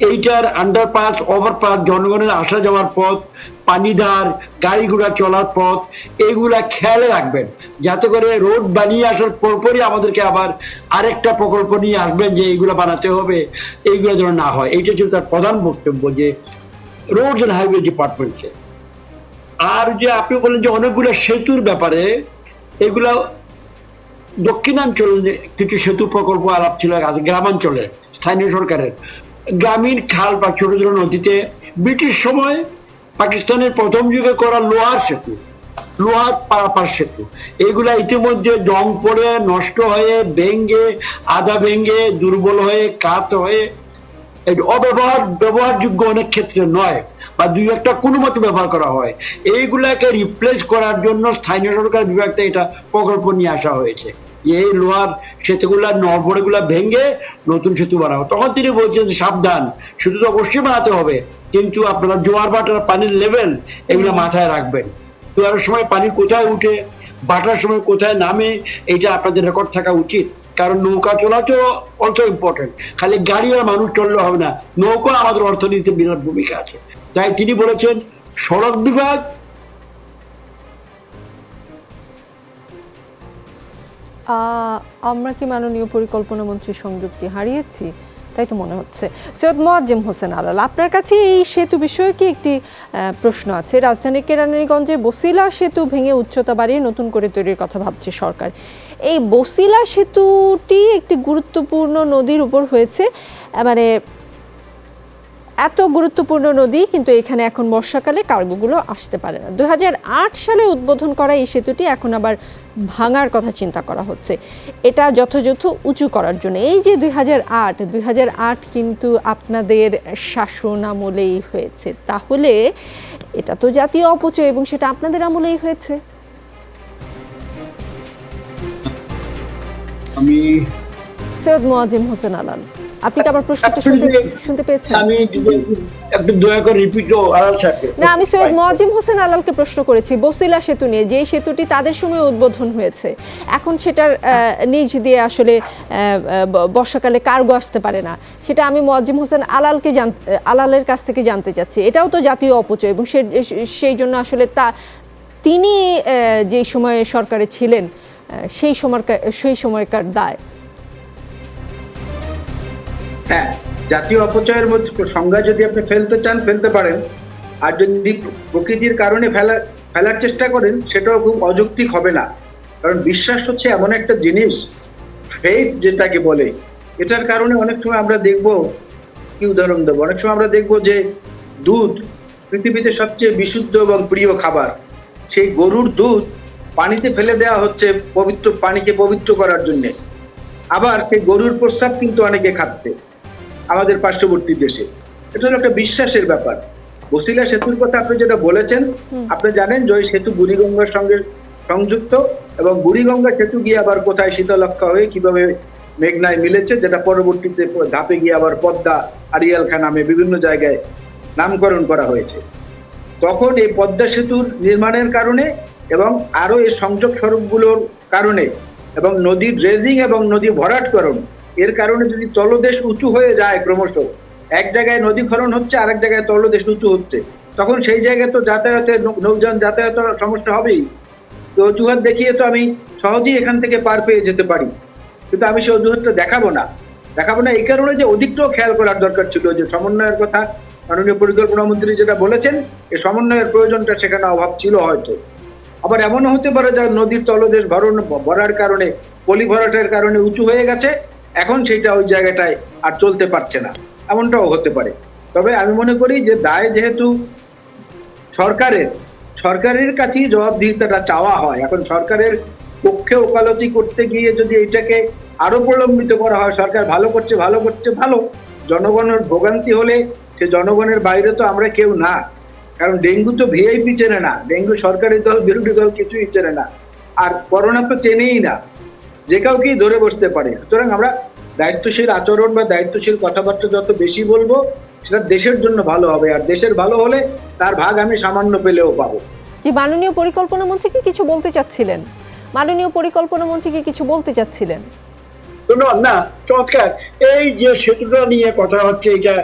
B: এইটার আন্ডারপাস, ওভারপাস, জনগণের আসা যাওয়ার পথ, পানিধার, গাড়ি ঘোড়া চলার পথ, এইগুলা খেয়ালে রাখবেন, যাতে করে রোড বানিয়ে আসার পরপরই আমাদেরকে আবার আরেকটা প্রকল্প নিয়ে আসবেন যে এইগুলো বানাতে হবে, এইগুলো যেন না হয়। এইটা ছিল তার প্রধান বক্তব্য, যে রোড অ্যান্ড হাইওয়ে ডিপার্টমেন্টকে। আর যে আপনি বলেন যে অনেকগুলো সেতুর ব্যাপারে, এগুলা দক্ষিণাঞ্চলে কিছু সেতু প্রকল্প আলাপ ছিল গ্রামাঞ্চলে স্থানীয় সরকারের। গ্রামীণ খাল বা ছোট ছোট নদীতে ব্রিটিশ সময় পাকিস্তানের প্রথম যুগে করা লোহার পারাপার সেতু, এগুলা ইতিমধ্যে জং পড়ে, নষ্ট হয়ে, ভেঙ্গে, আধা ভেঙ্গে, দুর্বল হয়ে, কাত হয়ে, ব্যবহারযোগ্য অনেক ক্ষেত্রে নয়, বা দুই একটা কোনো মতো ব্যবহার করা হয়। এইগুলাকে রিপ্লেস করার জন্য স্থানীয় সরকার বিভাগ থেকে এটা প্রকল্প নিয়ে আসা হয়েছে, এই লোহার সেতুগুলা, নড়বড়েগুলা ভেঙে নতুন সেতু বানাবো। তখন তিনি বলছেন সাবধান, সেতু তো অবশ্যই বানাতে হবে, কিন্তু আপনারা জোয়ার ভাটার পানির লেভেল এগুলো মাথায় রাখবেন। জোয়ারের সময় পানি কোথায় উঠে, ভাটার সময় কোথায় নামে, এইটা আপনাদের রেকর্ড থাকা উচিত। কারণ নৌকা চলাচল অলসো ইম্পর্টেন্ট, খালি গাড়ি আর মানুষ চললে হবে না, নৌকা আমাদের অর্থনীতিতে বিরাট ভূমিকা আছে। তাই তিনি বলেছেন সড়ক বিভাগ
A: আমরা কি মাননীয় পরিকল্পনা মন্ত্রীর সংযুক্তি হারিয়েছি? তাই তো মনে হচ্ছে। সৈয়দ মোয়াজ্জেম হোসেন আলাল, আপনার কাছে এই সেতু বিষয়ে কি একটি প্রশ্ন আছে। রাজধানীর কেরানীগঞ্জে বসিলা সেতু ভেঙে উচ্চতা বাড়িয়ে নতুন করে তৈরির কথা ভাবছে সরকার। এই বসিলা সেতুটি একটি গুরুত্বপূর্ণ নদীর উপর হয়েছে, মানে এত গুরুত্বপূর্ণ নদী, কিন্তু এখানে এখন বর্ষাকালে কার্গোগুলো আসতে পারে না। 2008 সালে উদ্বোধন করা এই সেতুটি এখন আবার ভাঙার কথা চিন্তা করা হচ্ছে, এটা যথাযথ উঁচু করার জন্য। এই যে 2008 কিন্তু আপনাদের শাসন আমলেই হয়েছে, তাহলে এটা তো জাতীয় অপচয় এবং সেটা আপনাদের আমলেই হয়েছে।
B: আমি
A: সৈয়দ মোয়াজ্জেম হোসেন আলাল, আপনি কি আবার প্রশ্নটা শুনতে পেয়েছেন?
B: আমি একটু দয়া করে রিপিট আলাল সাহেবকে।
A: না, আমি সৈয়দ মোয়াজ্জেম হোসেন আলালকে প্রশ্ন করেছি বসিলা সেতু নিয়ে, যে সেতুটি তাদের সময় উদ্বোধন হয়েছে, এখন সেটার নিচ দিয়ে আসলে বর্ষাকালে কার্গো আসতে পারে না, সেটা আমি মোয়াজ্জেম হোসেন আলালের কাছ থেকে জানতে চাচ্ছি। এটাও তো জাতীয় অপচয় এবং সেই জন্য আসলে তিনি যে সময়ে সরকারে ছিলেন সেই সময়কার দায়।
C: হ্যাঁ, জাতীয় অপচয়ের মধ্যে সংজ্ঞা যদি আপনি ফেলতে চান ফেলতে পারেন, আর যদি প্রকৃতির কারণে ফেলার চেষ্টা করেন সেটাও খুব অযৌক্তিক হবে না। কারণ বিশ্বাস হচ্ছে এমন একটা জিনিস, ফেথ যেটাকে বলে, এটার কারণে অনেক সময় আমরা দেখব, কি উদাহরণ দেবো, অনেক সময় আমরা দেখব যে দুধ পৃথিবীতে সবচেয়ে বিশুদ্ধ এবং প্রিয় খাবার, সেই গরুর দুধ পানিতে ফেলে দেওয়া হচ্ছে পবিত্র পানিকে পবিত্র করার জন্য। আবার সেই গরুর প্রস্রাব কিন্তু অনেকে খাচ্ছে আমাদের পার্শ্ববর্তী দেশে। এটা হলো একটা বিশ্বাসের ব্যাপার। বসিলা সেতুর কথা আপনি যেটা বলেছেন, আপনি জানেন যে ওই সেতু বুড়িগঙ্গার সঙ্গে সংযুক্ত, এবং বুড়িগঙ্গা সেতু গিয়ে আবার কোথায় শীতলক্ষা হয়ে কিভাবে মেঘনায় মিলেছে, যেটা পরবর্তীতে ধাপে গিয়ে আবার পদ্মা, আড়িয়াল খা নামে বিভিন্ন জায়গায় নামকরণ করা হয়েছে। তখন এই পদ্মা সেতুর নির্মাণের কারণে এবং আরো এই সংযোগ সড়কগুলোর কারণে এবং নদী ড্রেজিং এবং নদী ভরাটকরণ এর কারণে যদি তলদেশ উঁচু হয়ে যায় ক্রমশ, এক জায়গায় নদী খনন হচ্ছে, আরেক জায়গায় তলদেশ উঁচু হচ্ছে, তখন সেই জায়গায় তো যাতায়াতের নৌযান যাতায়াতের সমস্যা হবেই। তো অজুহাত দেখিয়ে তো আমি সহজেই এখান থেকে পার পেয়ে যেতে পারি, কিন্তু আমি সেই অজুহাতটা দেখাবো না এই কারণে যে অধিকটাও খেয়াল করার দরকার ছিল, যে সমন্বয়ের কথা মাননীয় পরিকল্পনা মন্ত্রী যেটা বলেছেন, এই সমন্বয়ের প্রয়োজনটা সেখানে অভাব ছিল হয়তো। আবার এমনও হতে পারে যে নদীর তলদেশ ভরার কারণে, পলি ভরাটের কারণে উঁচু হয়ে গেছে, এখন সেইটা ওই জায়গাটায় আর চলতে পারছে না, এমনটাও হতে পারে। তবে আমি মনে করি যে দায় যেহেতু সরকারের কাছেই জবাবদিহিতাটা চাওয়া হয়, এখন সরকারের পক্ষে ওকালতি করতে গিয়ে যদি এটাকে আরো প্রলম্বিত করা হয়, সরকার ভালো করছে ভালো, জনগণের ভোগান্তি হলে সে জনগণের বাইরে তো আমরা কেউ না। কারণ ডেঙ্গু তো ভিআইপি চেনে না, ডেঙ্গু সরকারি দল বিরোধী দল কিছুই চেনে না, আর করোনা তো চেনেই না, যে কাউকেই ধরে বসতে পারে। সুতরাং আমরা দায়িত্বশীল আচরণ বা দায়িত্বশীল কথাবার্তা যত বেশি বলবো, সেটা দেশের জন্য ভালো হবে, আর দেশের ভালো হলে তার ভাগ আমি সামান্য পেলেও পাবো।
A: জি, মাননীয় পরিকল্পনা মন্ত্রী কি কিছু বলতে চাচ্ছিলেন?
B: ধন্যবাদ। না, চমৎকার। এই যে সেতুটা নিয়ে কথা হচ্ছে, এটা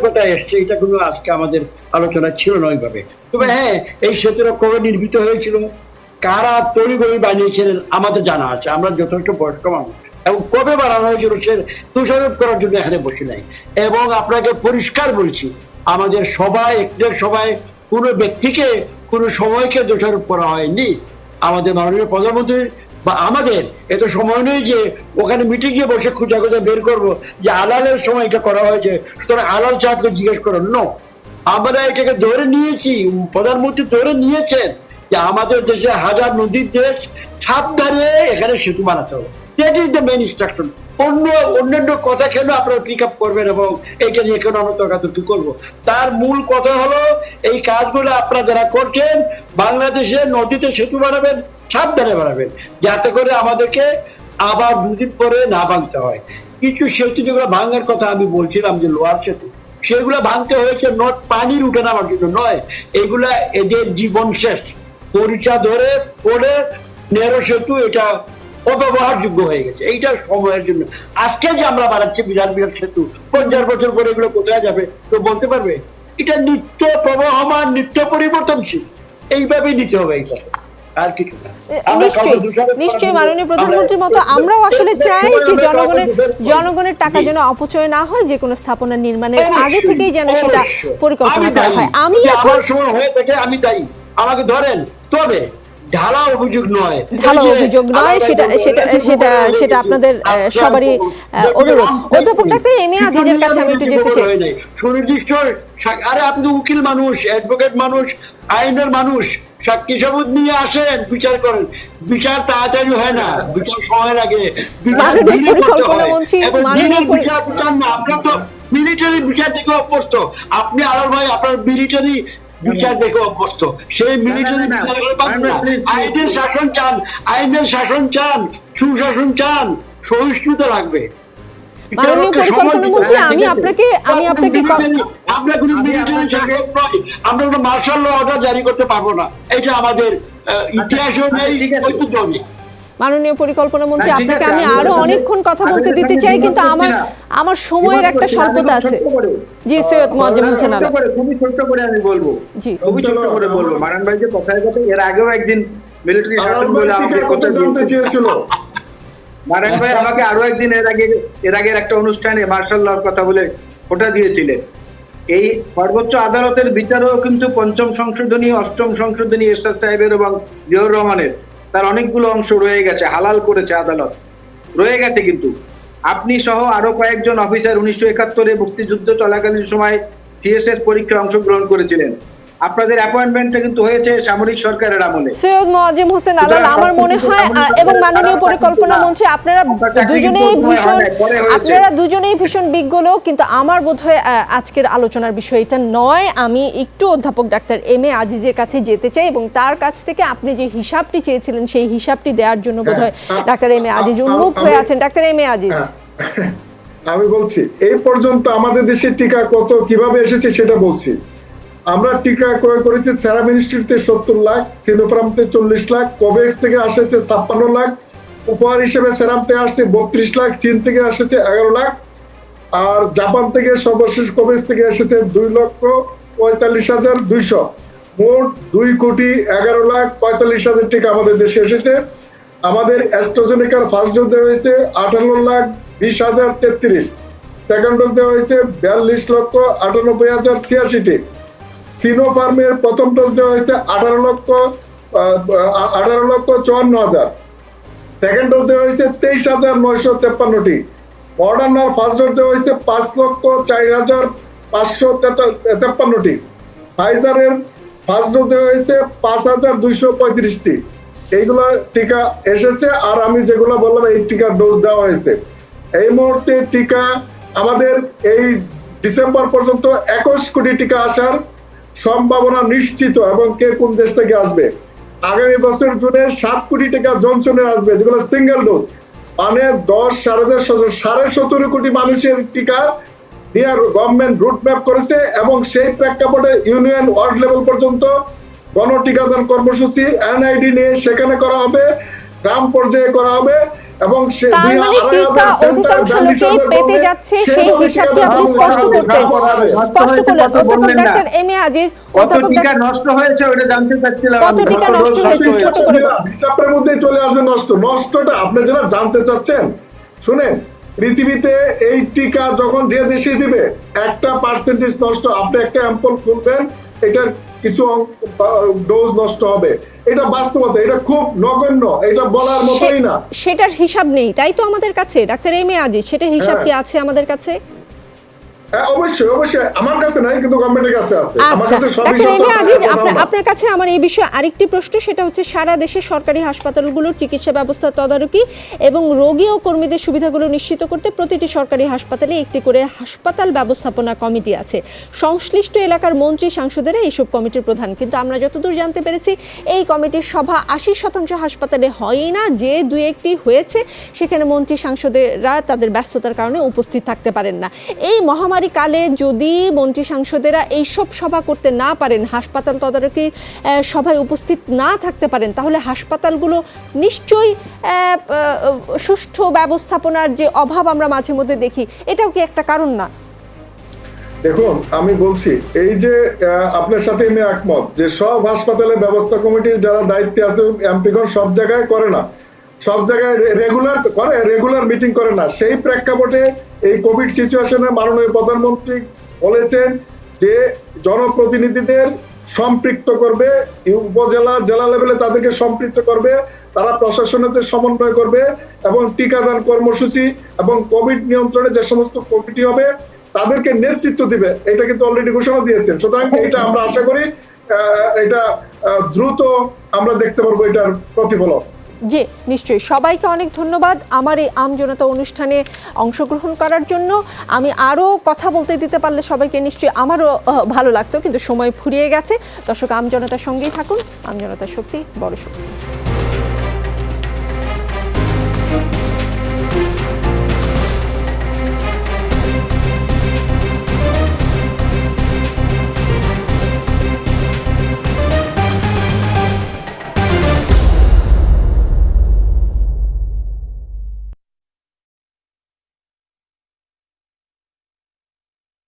B: কথায় এসছে, এটা কোনো আজকে আমাদের আলোচনা ছিল না ওইভাবে। তবে হ্যাঁ, এই সেতুটা কবে নির্মিত হয়েছিল, কারা তড়িঘড়ি বানিয়েছিলেন আমাদের জানা আছে, আমরা যথেষ্ট বয়স্ক মানুষ, এবং কবে বানানো হয়েছিল সে দোষারোপ করার জন্য এখানে বসে নাই। এবং আপনাকে পরিষ্কার বলছি, আমাদের সবাই কোনো ব্যক্তিকে কোনো সময়কে দোষারোপ করা হয়নি। আমাদের মাননীয় প্রধানমন্ত্রী বা আমাদের এত সময় নেই যে ওখানে মিটিংয়ে বসে খোঁজা বের করবো যে আলালের সময় এটা করা হয়েছে, সুতরাং আলাল সাহেবকে জিজ্ঞেস করো। নো, আমরা এটাকে ধরে নিয়েছি, প্রধানমন্ত্রী ধরে নিয়েছেন যে আমাদের দেশে হাজার নদীর দেশ, সাবধানে এখানে সেতু বানাতে হবে। That is the main instruction. অন্যান্য কথা কেন আপনারা পিক আপ করবেন এবং এইটা নিয়ে কেন আমরা তর্কাতর্কি করবো? তার মূল কথা হলো এই কাজগুলো আপনারা যারা করছেন, বাংলাদেশে নদীতে সেতু বানাবেন, সাবধানে বানাবেন, যাতে করে আমাদেরকে আবার দুদিন পরে না ভাঙতে হয়। কিছু সেতু যেগুলো ভাঙার কথা আমি বলছিলাম, যে লোহার সেতু, সেগুলো ভাঙতে হয়েছে নট পানির উঠে নামার জন্য নয়, এগুলা এদের জীবন শেষ পরিচা ধরে পড়ে নেরো সেতু এটা অব্যবহারযোগ্য হয়ে গেছে, এইটা সময়ের জন্য। আজকে যে আমরা বানাচ্ছি বিরাট সেতু, 50 বছর পরে এগুলো কোথায় যাবে তো বলতে পারবে? এটা নিত্য প্রবহমান, নিত্য পরিবর্তনশীল, এইভাবেই নিতে হবে এইটা, আর কিছু না।
A: নিশ্চয়ই মাননীয় প্রধানমন্ত্রীর মতো আমরাও আসলে চাই যে জনগণের টাকা যেন অপচয় না হয়, যে কোনো স্থাপনা নির্মাণের আগে থেকেই যেন সেটা পরিকল্পনা করা হয়। আমি এখন
B: সময় হয়ে থাকে, আমি তাই, আমাকে ধরেন, তবে ঢালা অভিযোগ নয়,
A: সেটা আপনাদের সবারই অনুরোধ। অধ্যাপক ডাক্তার এম এ আজিজের কাছে আমি একটু যেতে চাই।
B: সুনির্দিষ্ট, আরে আপনি উকিল মানুষ, অ্যাডভোকেট মানুষ, আইনের মানুষ, সাক্ষী সাবুত নিয়ে আসেন, বিচার করেন। বিচার তাড়াতাড়ি হয় না, বিচার সময় লাগে। আপনার তো মিলিটারি বিচার দেখে অভ্যস্ত, আপনি আলার ভাই আপনার মিলিটারি বিচার দেখে অভ্যস্ত, সেই মিলিটারি আইনের শাসন চান, সুশাসন চান, সহিষ্ণুতা লাগবে।
A: মাননীয় পরিকল্পনা মন্ত্রী, আমি আপনাকে
B: আমরা কোনো মিলিটারি শাসক নয়, আমরা কোনো মার্শাল ল অর্ডার জারি করতে পারবো না, এটা আমাদের ইতিহাসও নেই, ঐতিহ্য নেই।
A: মাননীয় পরিকল্পনা মন্ত্রী, আপনাকে আমি আরো অনেকক্ষণ কথা বলতে দিতে চাই, কিন্তু আমার সময়ের একটা স্বল্পতা আছে। জি, সৈয়দ মুয়াজ্জেম হোসেন আলম,
C: খুবই ছোট্ট করে আমি বলবো, খুবই ছোট্ট করে বলবো। মারান ভাই যে কথায় এর আগেও একদিন মিলিটারি শাসন বলে আমাকে কথা জানতে চেয়েছিল। মারান ভাই আমাকে আরো একদিন এর আগে একটা অনুষ্ঠানে মার্শাল লর কথা বলে ওটা দিয়েছিলেন। এই সর্বোচ্চ আদালতের বিচারও কিন্তু 5ম সংশোধনী, 8ম সংশোধনী এরশাদ সাহেবের এবং জিয়াউর রহমানের, তার অনেকগুলো অংশ রয়ে গেছে, হালাল করেছে আদালত, রয়ে গেছে। কিন্তু আপনি সহ আরো কয়েকজন অফিসার 1971-এ মুক্তিযুদ্ধ চলাকালীন সময় সিএসএস পরীক্ষায় অংশগ্রহণ করেছিলেন। আপনাদের অ্যাপয়েন্টমেন্টটা কিন্তু হয়েছে সামরিক সরকারের আমলে।
A: সৈয়দ মোয়াজ্জেম হোসেন আলাল, আমার মনে হয় এবং মাননীয় পরিকল্পনা মন্ত্রী, আপনারা দুজনেই ভীষণ বিজ্ঞ লোক, কিন্তু আমার বোধহয় আজকের আলোচনার বিষয় এটা নয়। আমি একটু অধ্যাপক ডাক্তার এম এ আজিজের কাছে যেতে চাই এবং তার কাছ থেকে আপনি যে হিসাবটি চেয়েছিলেন সেই হিসাবটি দেওয়ার জন্য বোধহয় ডাক্তার এম এ আজিজ উন্মুখ হয়ে আছেন। ডাক্তার এম এ আজিজ,
D: আমি বলছি এই পর্যন্ত আমাদের দেশে টিকা কত কিভাবে এসেছে সেটা বলছি। আমরা টিকা ক্রয় করেছি সেরাম ইনস্টিটিউটে 70 লাখ, সিনোফার্মতে 40 লাখ, কোভ্যাক্স থেকে আসছে 56 লাখ, উপহার হিসেবে সেরামতে আসছে 32 লাখ, চীন থেকে আসছে 11 লাখ, আর জাপান থেকে সর্বশেষ কোভ্যাক্স থেকে এসেছে 2,45,200। মোট 2,11,45,000 টিকা আমাদের দেশে এসেছে। আমাদের অ্যাস্ট্রাজেনেকার ফার্স্ট ডোজ দেওয়া হয়েছে 58,20,033, সেকেন্ড ডোজ দেওয়া হয়েছে 42,98,086টি। সিনোফার্মের প্রথম ডোজ দেওয়া হয়েছে 18,54,000, সেকেন্ড ডোজ দেওয়া হয়েছে 23,953টি। মডার্নার ফার্স্ট ডোজ দেওয়া হয়েছে 5,04,553টি। ফাইজারের ফার্স্ট ডোজ দেওয়া হয়েছে 5,235টি। এইগুলো টিকা এসেছে, আর আমি যেগুলো বললাম এই টিকার ডোজ দেওয়া হয়েছে। এই মুহূর্তে টিকা আমাদের এই ডিসেম্বর পর্যন্ত 21 কোটি টিকা আসার সম্ভাবনা নিশ্চিত, এবং কে কোন দেশ থেকে আসবে। আগামী বছর জুনে 7 কোটি টাকা জনসনের আসবে, যেগুলো সিঙ্গেল ডোজ, মানে 17.5 কোটি মানুষের টিকা নিয়ে গভর্নমেন্ট রুট ম্যাপ করেছে, এবং সেই প্রেক্ষাপটে ইউনিয়ন ওয়ার্ড লেভেল পর্যন্ত গণ টিকাদান কর্মসূচি এনআইডি নিয়ে সেখানে করা হবে, গ্রাম পর্যায়ে করা হবে, এবং
A: অধিকাংশ লোকেই পেতে যাচ্ছে সেই হিসাবটি আপনি স্পষ্ট করলেন। অধ্যাপক ডাক্তার এম এ আজিজ,
C: কত টিকা নষ্ট হয়েছে ওটা জানতে চাচ্ছিলাম।
A: কত টিকা নষ্ট হয়েছে ছোট করে
D: হিসাবের মধ্যে চলে আসবে নষ্টটা আপনি যারা জানতে চাচ্ছেন। শুনেন, পৃথিবীতে এই টিকা যখন যে দেশে দিবে একটা পার্সেন্টেজ নষ্ট, আপনি একটা অ্যাম্পল খুলবেন, এটার কিছু ডোজ নষ্ট হবে, এটা বাস্তবতা, এটা খুব নগণ্য, এটা বলার মতোই না।
A: সেটার হিসাব নেই, তাই তো আমাদের কাছে ডাক্তার এম এ আজিজ, সেটার হিসাব কি আছে আমাদের কাছে?
D: অবশ্যই আমার কাছে নাই, কিন্তু গভর্নমেন্টের কাছে আছে।
A: আপনার কাছে আমার এই বিষয়ে আরেকটি প্রশ্ন, সেটা হচ্ছে সারা দেশে সরকারি হাসপাতালগুলোর চিকিৎসা ব্যবস্থা তদারকি এবং রোগী ও কর্মীদের সুবিধাগুলো নিশ্চিত করতে প্রতিটি সরকারি হাসপাতালে একটি করে হাসপাতাল ব্যবস্থাপনা কমিটি আছে। সংশ্লিষ্ট এলাকার মন্ত্রী সাংসদেরা এইসব কমিটির প্রধান, কিন্তু আমরা যতদূর জানতে পেরেছি এই কমিটির সভা 80% হাসপাতালে হয়ই না, যে 2-1টি হয়েছে সেখানে মন্ত্রী সাংসদেরা তাদের ব্যস্ততার কারণে উপস্থিত থাকতে পারেন না। এই মহামারী কালে যদি মন্ত্রী সাংসদেরা এইসব সভা করতে না পারেন, হাসপাতাল তদারকি সভায় উপস্থিত না থাকতে পারেন, তাহলে হাসপাতালগুলো নিশ্চয়ই সুষ্ঠু ব্যবস্থাপনার যে অভাব আমরা মাঝে মধ্যে দেখি, এটাও কি একটা কারণ না?
D: দেখুন, আমি বলছি এই যে আপনার সাথে আমি একমত যে সব হাসপাতালে ব্যবস্থা কমিটির যারা দায়িত্বে আছে এমপিগণ সব জায়গায় করে না, সব জায়গায় রেগুলার মিটিং করে না। সেই প্রেক্ষাপটে এই কোভিড সিচুয়েশনে মাননীয় প্রধানমন্ত্রী বলেছেন যে জনপ্রতিনিধিদের সম্পৃক্ত করবে, উপজেলা জেলা লেভেলে তাদেরকে সম্পৃক্ত করবে, তারা প্রশাসনের সমন্বয় করবে, এবং টিকাদান কর্মসূচি এবং কোভিড নিয়ন্ত্রণে যে সমস্ত কমিটি হবে তাদেরকে নেতৃত্ব দিবে, এটা কিন্তু অলরেডি ঘোষণা দিয়েছেন। সুতরাং এটা আমরা আশা করি এটা দ্রুত আমরা দেখতে পারবো এটার প্রতিফলন।
A: জি, নিশ্চয়ই। সবাইকে অনেক ধন্যবাদ আমার এই আমজনতা অনুষ্ঠানে অংশগ্রহণ করার জন্য। আমি আরও কথা বলতে দিতে পারলে সবাইকে নিশ্চয়ই আমারও ভালো লাগতো, কিন্তু সময় ফুরিয়ে গেছে। দর্শক, আমজনতার সঙ্গেই থাকুন। আমজনতার শক্তি, বড় শক্তি।